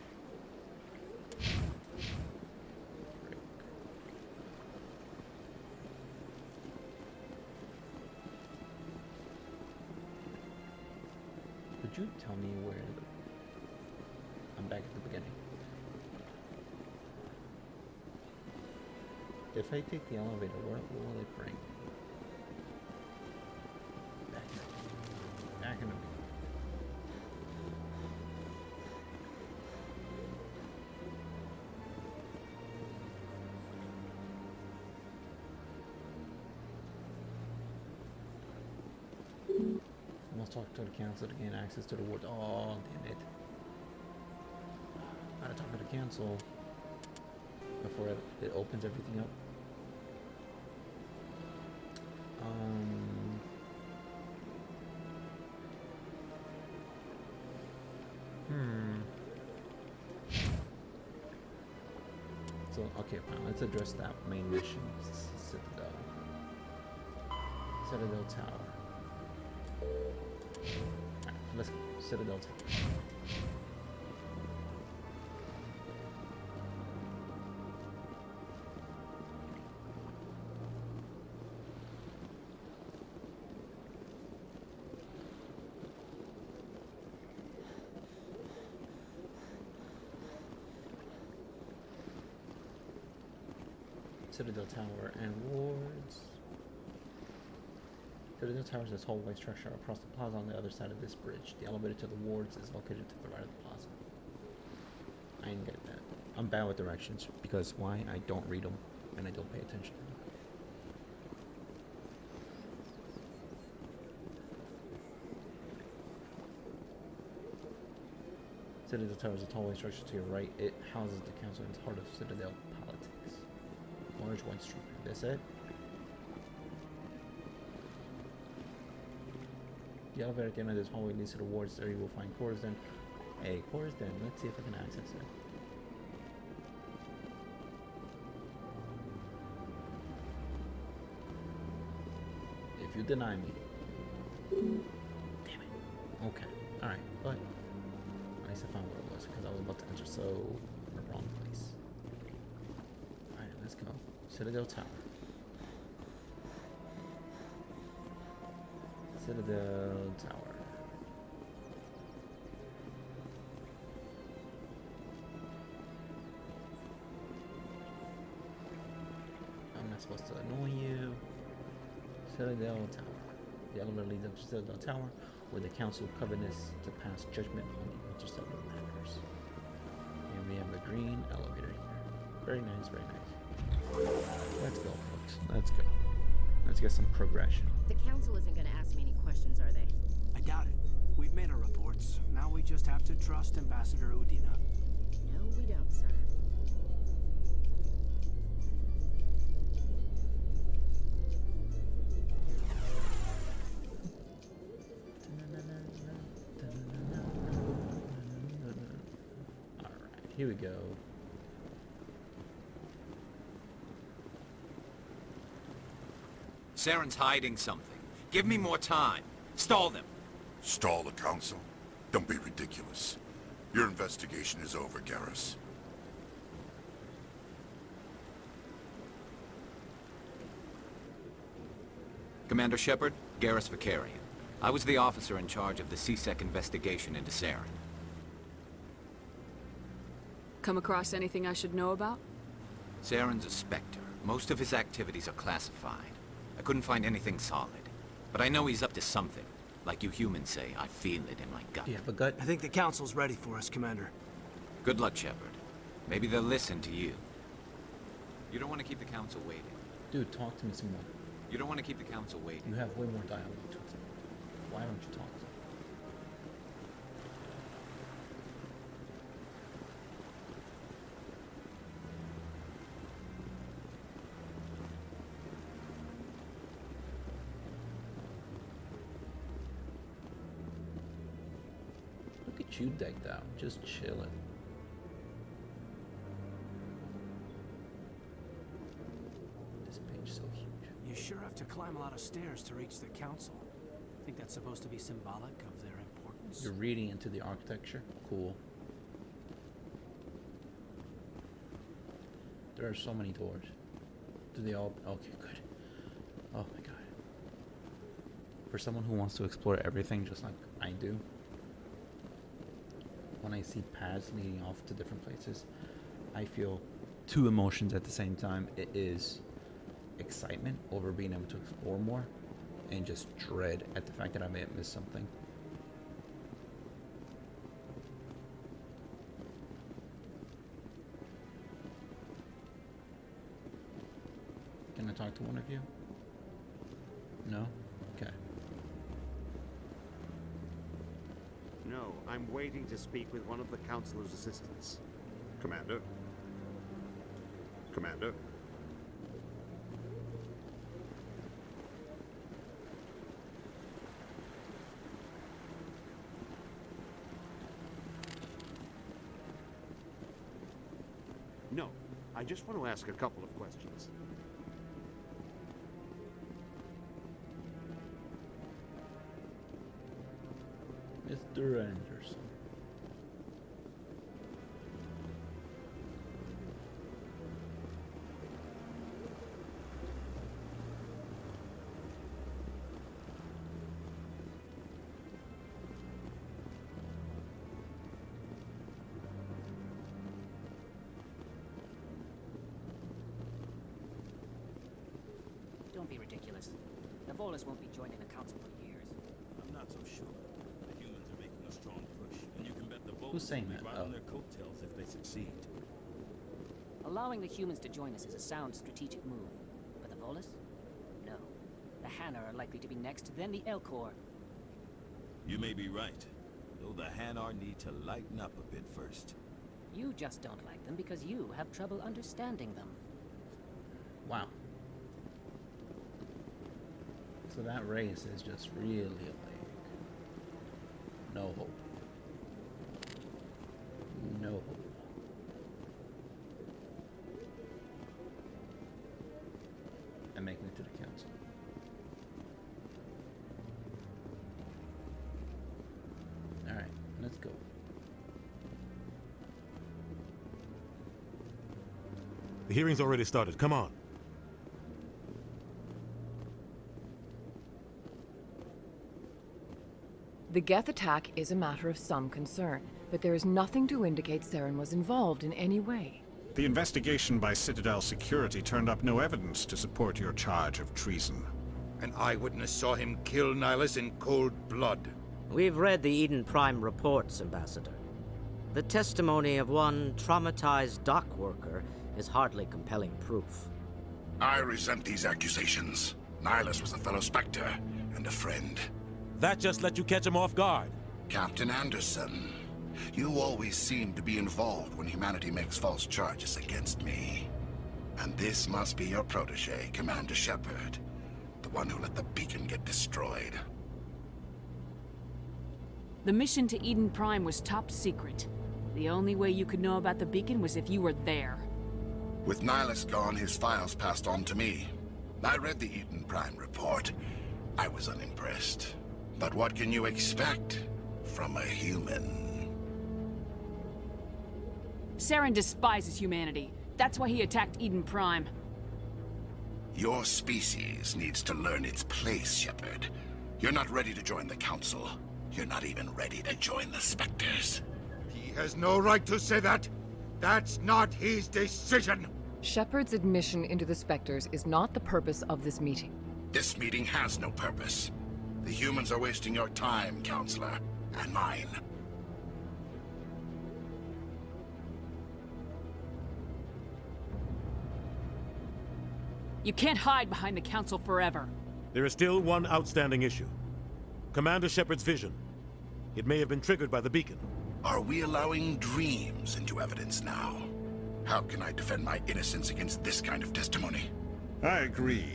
[SPEAKER 1] Frick. Could you tell me where I'm back at the beginning? If I take the elevator, where will it bring me? Back in the beginning. I must talk to the council to gain access to the ward. Oh, damn it. Gotta talk to the council before it opens everything up. So, okay, fine. Let's address that main mission. Citadel. Citadel Tower. Alright, let's go. Citadel Tower. Citadel Tower and wards. Citadel Tower is this hallway structure across the plaza on the other side of this bridge. The elevator to the wards is located to the right of the plaza. I didn't get that. I'm bad with directions because why? I don't read them and I don't pay attention to them. Citadel Tower is a tall structure to your right. It houses the council in the heart of Citadel politics. Large white structure. That's it? The elevator at the end of this hallway leads to the wards. There you will find Corsden. Hey, Corsden. Let's see if I can access it. If you deny me. Damn it. Okay. Alright. But at least I found where it was because I was about to enter so in the wrong place. Alright, let's go. Citadel Tower. Citadel Tower. I'm not supposed to annoy you. Citadel Tower. The elevator leads up to Citadel Tower, where the council covenants to pass judgment on the interstellar matters. And we have a green elevator here. Very nice, very nice. Let's go, folks. Let's go. Let's get some progression.
[SPEAKER 4] The council isn't going to ask me any questions, are they?
[SPEAKER 5] I doubt it. We've made our reports. Now we just have to trust Ambassador Udina.
[SPEAKER 4] No, we don't, sir.
[SPEAKER 1] Alright, here we go.
[SPEAKER 6] Saren's hiding something. Give me more time. Stall them.
[SPEAKER 20] Stall the council? Don't be ridiculous. Your investigation is over, Garrus.
[SPEAKER 6] Commander Shepard, Garrus Vicarian. I was the officer in charge of the CSEC investigation into Saren.
[SPEAKER 3] Come across anything I should know about?
[SPEAKER 6] Saren's a Spectre. Most of his activities are classified. I couldn't find anything solid. But I know he's up to something. Like you humans say, I feel it in my gut.
[SPEAKER 1] Yeah, but gut.
[SPEAKER 5] I think the Council's ready for us, Commander.
[SPEAKER 6] Good luck, Shepard. Maybe they'll listen to you. You don't want to keep the Council waiting.
[SPEAKER 1] Dude, talk to me some more.
[SPEAKER 6] You don't want to keep the Council waiting.
[SPEAKER 1] You have way more dialogue to it. Why don't you talk to me? Look at you decked out, just chilling. This page so huge.
[SPEAKER 5] You sure have to climb a lot of stairs to reach the Council. Think that's supposed to be symbolic of their importance?
[SPEAKER 1] You're reading into the architecture? Cool. There are so many doors. Do they all... Okay, good. Oh my god. For someone who wants to explore everything just like I do, when I see paths leading off to different places, I feel two emotions at the same time. It is excitement over being able to explore more, and just dread at the fact that I may have missed something. Can I talk to one of you? No? Okay.
[SPEAKER 11] No, I'm waiting to speak with one of the Councilor's assistants. Commander? Commander? No, I just want to ask a couple of questions.
[SPEAKER 1] Mr. Anderson.
[SPEAKER 15] Don't be ridiculous. The Volus won't be joining the Council for years.
[SPEAKER 23] I'm not so sure. The humans are making a strong push, and you can bet the Volus
[SPEAKER 1] Who's saying
[SPEAKER 23] will be
[SPEAKER 1] that?
[SPEAKER 23] right on their coattails if they succeed.
[SPEAKER 15] Allowing the humans to join us is a sound strategic move. But the Volus? No. The Hanar are likely to be next, then the Elcor.
[SPEAKER 23] You may be right, though the Hanar need to lighten up a bit first.
[SPEAKER 15] You just don't like them because you have trouble understanding them.
[SPEAKER 1] Wow. So that race is just really like no hope. No hope. And making it to the council. Alright, let's go.
[SPEAKER 24] The hearing's already started. Come on.
[SPEAKER 25] The Geth attack is a matter of some concern, but there is nothing to indicate Saren was involved in any way.
[SPEAKER 26] The investigation by Citadel Security turned up no evidence to support your charge of treason.
[SPEAKER 2] An eyewitness saw him kill Nihilus in cold blood.
[SPEAKER 27] We've read the Eden Prime reports, Ambassador. The testimony of one traumatized dock worker is hardly compelling proof.
[SPEAKER 20] I resent these accusations. Nihilus was a fellow Spectre and a friend.
[SPEAKER 24] That just let you catch him off guard.
[SPEAKER 20] Captain Anderson, you always seem to be involved when humanity makes false charges against me. And this must be your protege, Commander Shepard. The one who let the beacon get destroyed.
[SPEAKER 3] The mission to Eden Prime was top secret. The only way you could know about the beacon was if you were there.
[SPEAKER 20] With Nihilus gone, his files passed on to me. I read the Eden Prime report. I was unimpressed. But what can you expect from a human?
[SPEAKER 3] Saren despises humanity. That's why he attacked Eden Prime.
[SPEAKER 7] Your species needs to learn its place, Shepard. You're not ready to join the Council. You're not even ready to join the Spectres.
[SPEAKER 8] He has no right to say that. That's not his decision.
[SPEAKER 25] Shepard's admission into the Spectres is not the purpose of this meeting.
[SPEAKER 7] This meeting has no purpose. The humans are wasting your time, Counselor, and mine.
[SPEAKER 3] You can't hide behind the Council forever.
[SPEAKER 24] There is still one outstanding issue. Commander Shepard's vision. It may have been triggered by the beacon.
[SPEAKER 7] Are we allowing dreams into evidence now? How can I defend my innocence against this kind of testimony?
[SPEAKER 26] I agree.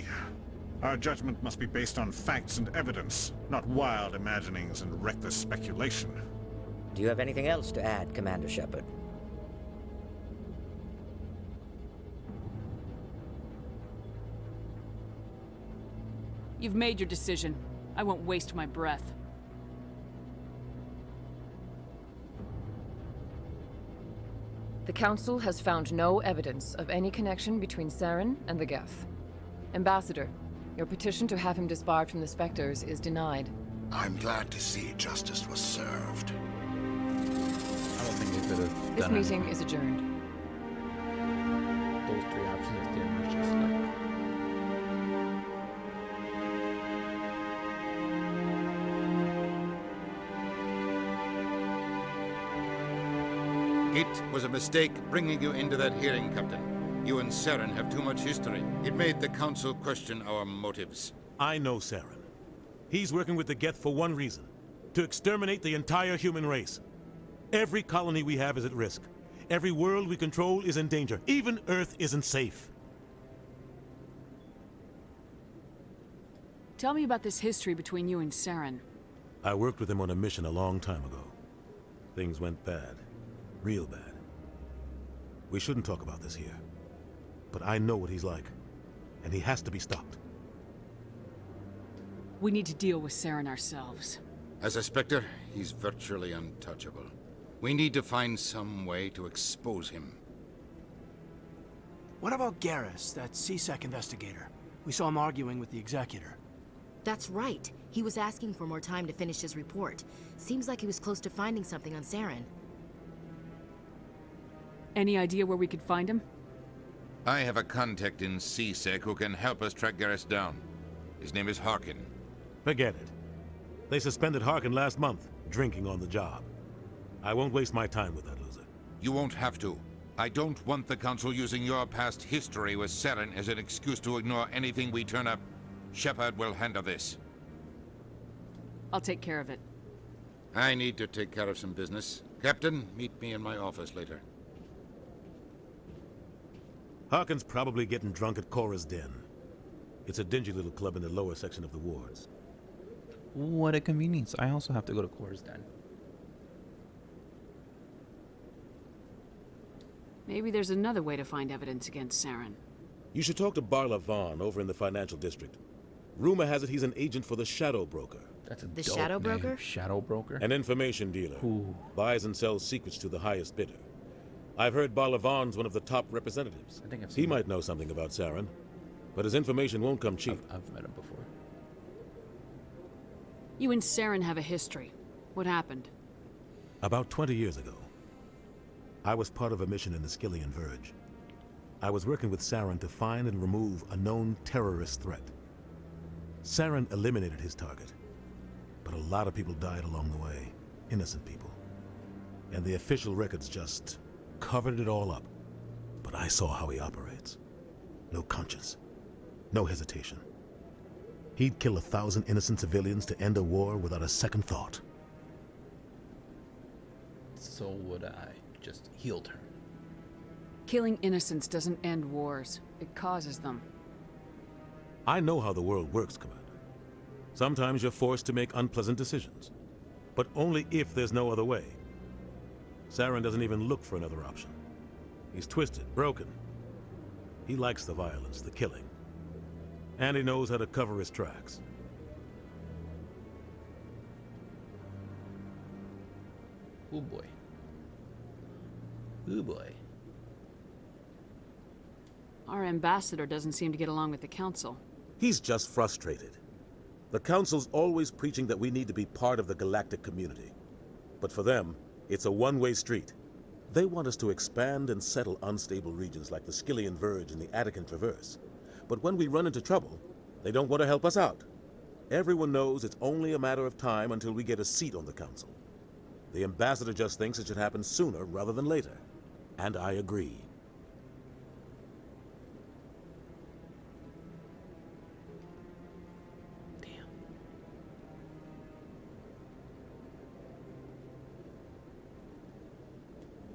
[SPEAKER 26] Our judgment must be based on facts and evidence, not wild imaginings and reckless speculation.
[SPEAKER 27] Do you have anything else to add, Commander Shepard?
[SPEAKER 3] You've made your decision. I won't waste my breath.
[SPEAKER 25] The Council has found no evidence of any connection between Saren and the Geth. Ambassador, your petition to have him disbarred from the Spectres is denied.
[SPEAKER 7] I'm glad to see justice was served.
[SPEAKER 1] I don't think they could have
[SPEAKER 25] This
[SPEAKER 1] done
[SPEAKER 25] meeting is adjourned.
[SPEAKER 1] Those three options didn't much just like.
[SPEAKER 8] It was a mistake bringing you into that hearing, Captain. You and Saren have too much history. It made the Council question our motives.
[SPEAKER 24] I know Saren. He's working with the Geth for one reason. To exterminate the entire human race. Every colony we have is at risk. Every world we control is in danger. Even Earth isn't safe.
[SPEAKER 3] Tell me about this history between you and Saren.
[SPEAKER 24] I worked with him on a mission a long time ago. Things went bad. Real bad. We shouldn't talk about this here. But I know what he's like. And he has to be stopped.
[SPEAKER 3] We need to deal with Saren ourselves.
[SPEAKER 8] As a Spectre, he's virtually untouchable. We need to find some way to expose him.
[SPEAKER 5] What about Garrus, that CSEC investigator? We saw him arguing with the Executor.
[SPEAKER 4] That's right. He was asking for more time to finish his report. Seems like he was close to finding something on Saren.
[SPEAKER 3] Any idea where we could find him?
[SPEAKER 8] I have a contact in CSEC who can help us track Garrus down. His name is Harkin.
[SPEAKER 24] Forget it. They suspended Harkin last month, drinking on the job. I won't waste my time with that loser.
[SPEAKER 8] You won't have to. I don't want the Council using your past history with Saren as an excuse to ignore anything we turn up. Shepard will handle this.
[SPEAKER 3] I'll take care of it.
[SPEAKER 8] I need to take care of some business. Captain, meet me in my office later.
[SPEAKER 24] Harkin's probably getting drunk at Cora's Den. It's a dingy little club in the lower section of the wards.
[SPEAKER 1] What a convenience. I also have to go to Cora's Den.
[SPEAKER 3] Maybe there's another way to find evidence against Saren.
[SPEAKER 24] You should talk to Barla Vaughn over in the financial district. Rumor has it he's an agent for the Shadow Broker.
[SPEAKER 1] That's a
[SPEAKER 4] The
[SPEAKER 1] dope
[SPEAKER 4] Shadow
[SPEAKER 1] name.
[SPEAKER 4] Broker?
[SPEAKER 1] Shadow Broker?
[SPEAKER 24] An information dealer.
[SPEAKER 1] Ooh.
[SPEAKER 24] Buys and sells secrets to the highest bidder. I've heard Barla Vaughn's one of the top representatives.
[SPEAKER 1] I think I've
[SPEAKER 24] He
[SPEAKER 1] seen him.
[SPEAKER 24] might know something about Saren, but his information won't come cheap.
[SPEAKER 1] I've met him before.
[SPEAKER 3] You and Saren have a history. What happened?
[SPEAKER 24] About 20 years ago, I was part of a mission in the Skillian Verge. I was working with Saren to find and remove a known terrorist threat. Saren eliminated his target, but a lot of people died along the way, innocent people. And the official records just covered it all up. But I saw how he operates. No conscience, no hesitation. He'd kill 1,000 innocent civilians to end a war without a second thought.
[SPEAKER 1] So would I. Just healed her.
[SPEAKER 3] Killing innocents doesn't end wars. It causes them.
[SPEAKER 24] I know how the world works, Commander. Sometimes you're forced to make unpleasant decisions, but only if there's no other way. Saren doesn't even look for another option. He's twisted, broken. He likes the violence, the killing. And he knows how to cover his tracks.
[SPEAKER 1] Oh boy. Oh boy.
[SPEAKER 3] Our ambassador doesn't seem to get along with the Council.
[SPEAKER 24] He's just frustrated. The Council's always preaching that we need to be part of the galactic community. But for them, it's a one-way street. They want us to expand and settle unstable regions like the Skillian Verge and the Attican Traverse. But when we run into trouble, they don't want to help us out. Everyone knows it's only a matter of time until we get a seat on the Council. The ambassador just thinks it should happen sooner rather than later. And I agree.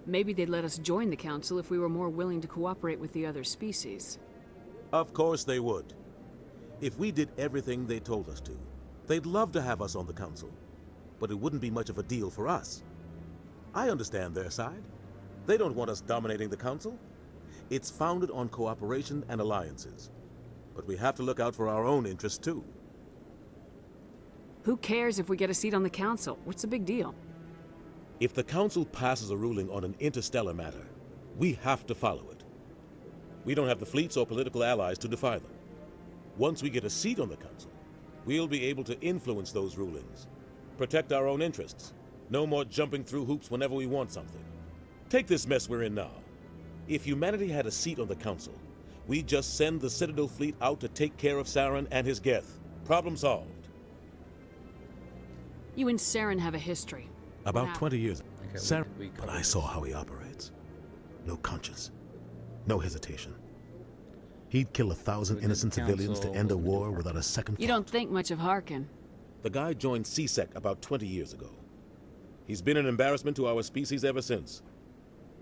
[SPEAKER 3] Maybe they'd let us join the Council if we were more willing to cooperate with the other species.
[SPEAKER 24] Of course they would. If we did everything they told us to, they'd love to have us on the Council. But it wouldn't be much of a deal for us. I understand their side. They don't want us dominating the Council. It's founded on cooperation and alliances. But we have to look out for our own interests too.
[SPEAKER 3] Who cares if we get a seat on the Council? What's the big deal?
[SPEAKER 24] If the Council passes a ruling on an interstellar matter, we have to follow it. We don't have the fleets or political allies to defy them. Once we get a seat on the Council, we'll be able to influence those rulings, protect our own interests. No more jumping through hoops whenever we want something. Take this mess we're in now. If humanity had a seat on the Council, we'd just send the Citadel fleet out to take care of Saren and his Geth. Problem solved.
[SPEAKER 3] You and Saren have a history.
[SPEAKER 24] About 20 years ago,
[SPEAKER 1] Okay,
[SPEAKER 24] but I saw how he operates. No conscience, no hesitation. He'd kill 1,000 innocent civilians to end a war without a second thought.
[SPEAKER 3] You don't think much of Harkin.
[SPEAKER 24] The guy joined CSEC about 20 years ago. He's been an embarrassment to our species ever since.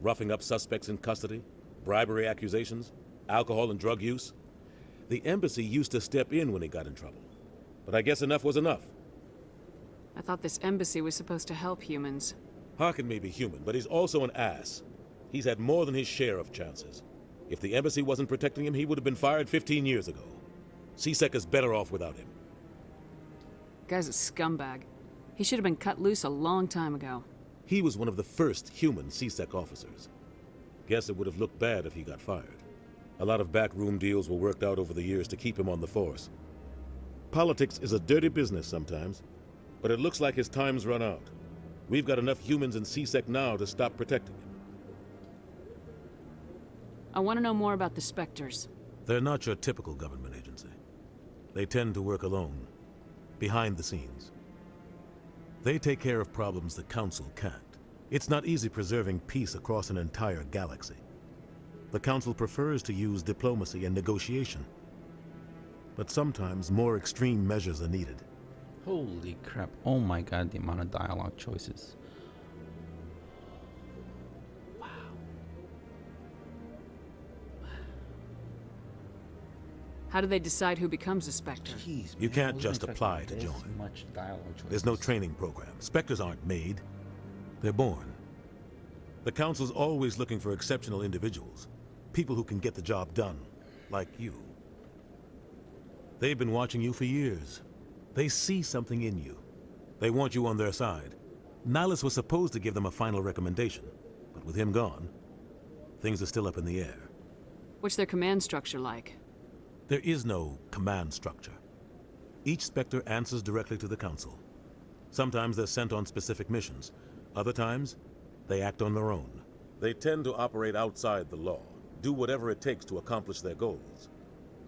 [SPEAKER 24] Roughing up suspects in custody, bribery accusations, alcohol and drug use. The embassy used to step in when he got in trouble. But I guess enough was enough.
[SPEAKER 3] I thought this embassy was supposed to help humans.
[SPEAKER 24] Harkin may be human, but he's also an ass. He's had more than his share of chances. If the embassy wasn't protecting him, he would have been fired 15 years ago. CSEC is better off without him.
[SPEAKER 3] Guy's a scumbag. He should have been cut loose a long time ago.
[SPEAKER 24] He was one of the first human CSEC officers. Guess it would have looked bad if he got fired. A lot of backroom deals were worked out over the years to keep him on the force. Politics is a dirty business sometimes, but it looks like his time's run out. We've got enough humans in CSEC now to stop protecting him.
[SPEAKER 3] I want to know more about the Spectres.
[SPEAKER 24] They're not your typical government agency. They tend to work alone, behind the scenes. They take care of problems the Council can't. It's not easy preserving peace across an entire galaxy. The Council prefers to use diplomacy and negotiation. But sometimes more extreme measures are needed.
[SPEAKER 1] Holy crap. Oh my god, the amount of dialogue choices.
[SPEAKER 3] How do they decide who becomes a Spectre?
[SPEAKER 1] Jeez,
[SPEAKER 24] You
[SPEAKER 1] man,
[SPEAKER 24] can't
[SPEAKER 1] I
[SPEAKER 24] just
[SPEAKER 1] wasn't
[SPEAKER 24] apply to
[SPEAKER 1] expecting this
[SPEAKER 24] join.
[SPEAKER 1] much dialogue choices.
[SPEAKER 24] There's no training program. Spectres aren't made. They're born. The Council's always looking for exceptional individuals. People who can get the job done. Like you. They've been watching you for years. They see something in you. They want you on their side. Nihilus was supposed to give them a final recommendation. But with him gone, things are still up in the air.
[SPEAKER 3] What's their command structure like?
[SPEAKER 24] There is no command structure. Each Spectre answers directly to the Council. Sometimes they're sent on specific missions. Other times, they act on their own. They tend to operate outside the law, do whatever it takes to accomplish their goals.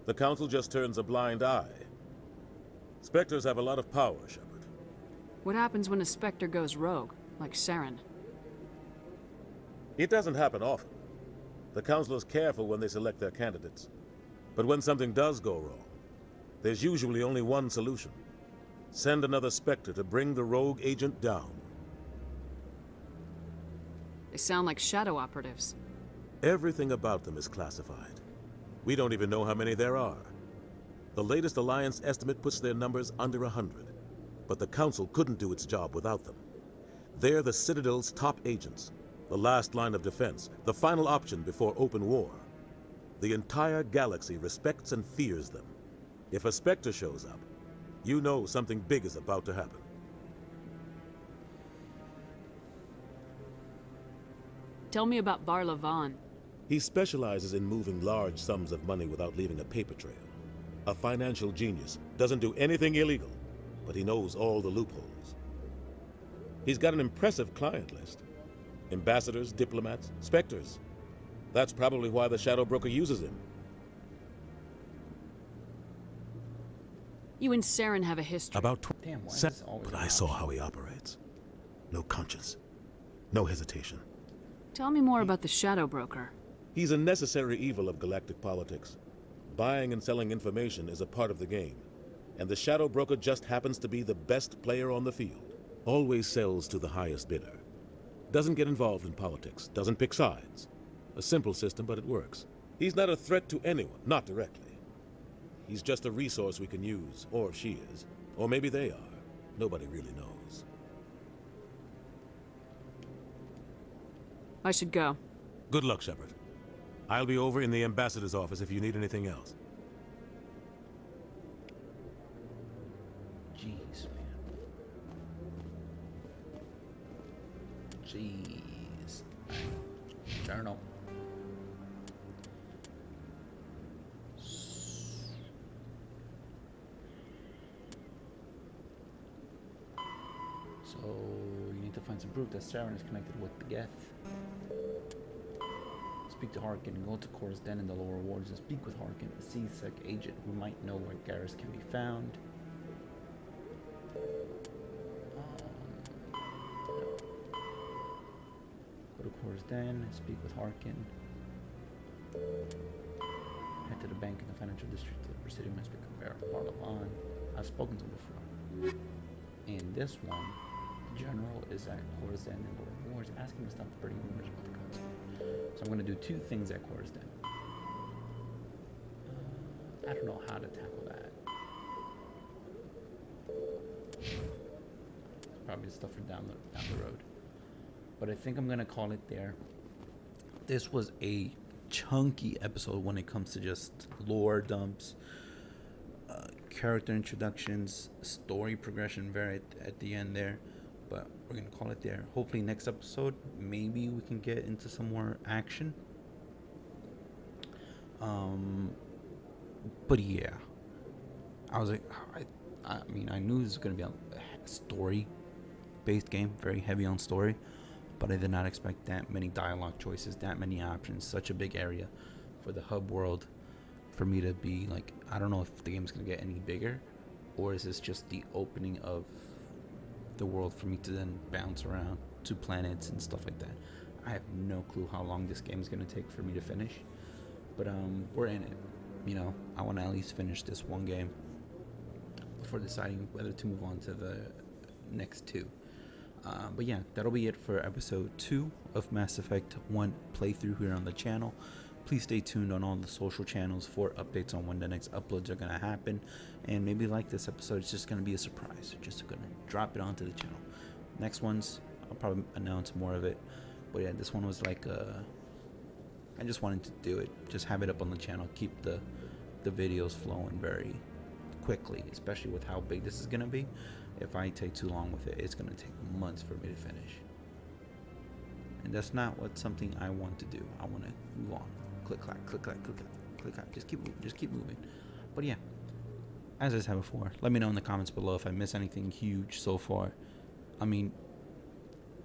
[SPEAKER 24] The Council just turns a blind eye. Spectres have a lot of power, Shepard.
[SPEAKER 3] What happens when a Spectre goes rogue, like Saren?
[SPEAKER 24] It doesn't happen often. The Council is careful when they select their candidates. But when something does go wrong, there's usually only one solution. Send another Spectre to bring the rogue agent down.
[SPEAKER 3] They sound like shadow operatives.
[SPEAKER 24] Everything about them is classified. We don't even know how many there are. The latest Alliance estimate puts their numbers under 100. But the Council couldn't do its job without them. They're the Citadel's top agents, the last line of defense, the final option before open war. The entire galaxy respects and fears them. If a Spectre shows up, you know something big is about to happen.
[SPEAKER 3] Tell me about Bar Lavan.
[SPEAKER 24] He specializes in moving large sums of money without leaving a paper trail. A financial genius, doesn't do anything illegal, but he knows all the loopholes. He's got an impressive client list. Ambassadors, diplomats, specters. That's probably why the Shadow Broker uses him.
[SPEAKER 3] You and Saren have a history.
[SPEAKER 24] About
[SPEAKER 1] Damn, why is
[SPEAKER 24] 20.
[SPEAKER 1] this always
[SPEAKER 24] But
[SPEAKER 1] an
[SPEAKER 24] I saw
[SPEAKER 1] option?
[SPEAKER 24] how he operates. No conscience. No hesitation.
[SPEAKER 3] Tell me more about the Shadow Broker.
[SPEAKER 24] He's a necessary evil of galactic politics. Buying and selling information is a part of the game. And the Shadow Broker just happens to be the best player on the field. Always sells to the highest bidder. Doesn't get involved in politics. Doesn't pick sides. A simple system, but it works. He's not a threat to anyone, not directly. He's just a resource we can use, or she is. Or maybe they are. Nobody really knows.
[SPEAKER 3] I should go.
[SPEAKER 24] Good luck, Shepard. I'll be over in the ambassador's office if you need anything else.
[SPEAKER 1] Jeez, man. Jeez. I don't know. So you need to find some proof that Saren is connected with the Geth. Speak to Harkin, go to Cora's Den in the lower wards and speak with Harkin, a C-Sec agent who might know where Garrus can be found. Go to Cora's Den, speak with Harkin. Head to the bank in the financial district of the Presidium and speak with Barlavan. I've spoken to him before. In this one, the general is at Cora's Den in the lower wards asking to stop spreading rumors about the council. So I'm going to do two things at Cora's Den. I don't know how to tackle that. Probably stuff for down the road. But I think I'm going to call it there. This was a chunky episode when it comes to just lore dumps, character introductions, story progression at the end there. But we're going to call it there. Hopefully next episode, maybe we can get into some more action. But yeah, I was like, I mean, I knew this was going to be a story-based game, very heavy on story, but I did not expect that many dialogue choices, that many options, such a big area for the hub world, for me to be like, I don't know if the game's going to get any bigger, or is this just the opening of the world for me to then bounce around to planets and stuff like that. I have no clue how long this game is going to take for me to finish, but we're in it. You know, I want to at least finish this one game before deciding whether to move on to the next two. But yeah, that'll be it for episode 2 of Mass Effect 1 playthrough here on the channel. Please stay tuned on all the social channels for updates on when the next uploads are going to happen. And maybe like this episode, it's just going to be a surprise. We're just going to drop it onto the channel. Next ones, I'll probably announce more of it. But yeah, this one was like, I just wanted to do it. Just have it up on the channel. Keep the videos flowing very quickly, especially with how big this is going to be. If I take too long with it, it's going to take months for me to finish. And that's not what something I want to do. I want to move on. Click, clack, click, clack, click, clack, click, clack. Just keep moving. Just keep moving. But yeah, as I said before, let me know in the comments below if I miss anything huge so far. I mean,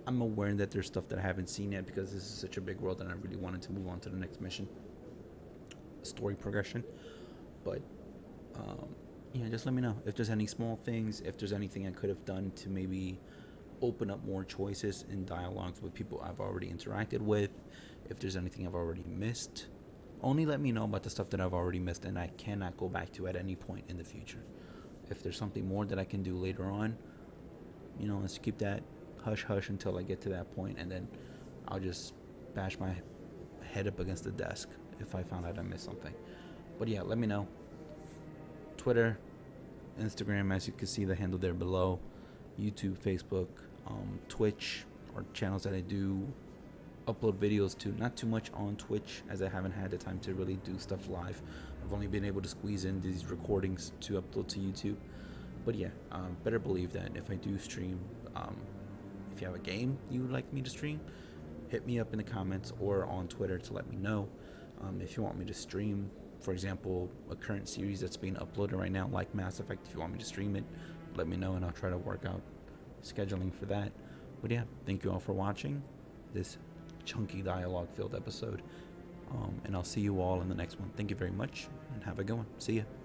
[SPEAKER 1] I'm aware that there's stuff that I haven't seen yet because this is such a big world and I really wanted to move on to the next mission. Story progression. But, yeah, just let me know if there's any small things, if there's anything I could have done to maybe open up more choices in dialogues with people I've already interacted with, if there's anything I've already missed. Only let me know about the stuff that I've already missed and I cannot go back to at any point in the future. If there's something more that I can do later on, you know, let's keep that hush hush until I get to that point, and then I'll just bash my head up against the desk if I found out I missed something. But yeah, let me know. Twitter, Instagram, as you can see the handle there below, YouTube, Facebook, Twitch are channels that I do upload videos to. Not too much on Twitch as I haven't had the time to really do stuff live. I've only been able to squeeze in these recordings to upload to YouTube. But yeah, better believe that if I do stream, if you have a game you would like me to stream, hit me up in the comments or on Twitter to let me know. If you want me to stream, for example, a current series that's being uploaded right now, like Mass Effect, if you want me to stream it, let me know and I'll try to work out scheduling for that. But yeah, thank you all for watching this chunky dialogue-filled episode. And I'll see you all in the next one. Thank you very much, and have a good one. See ya.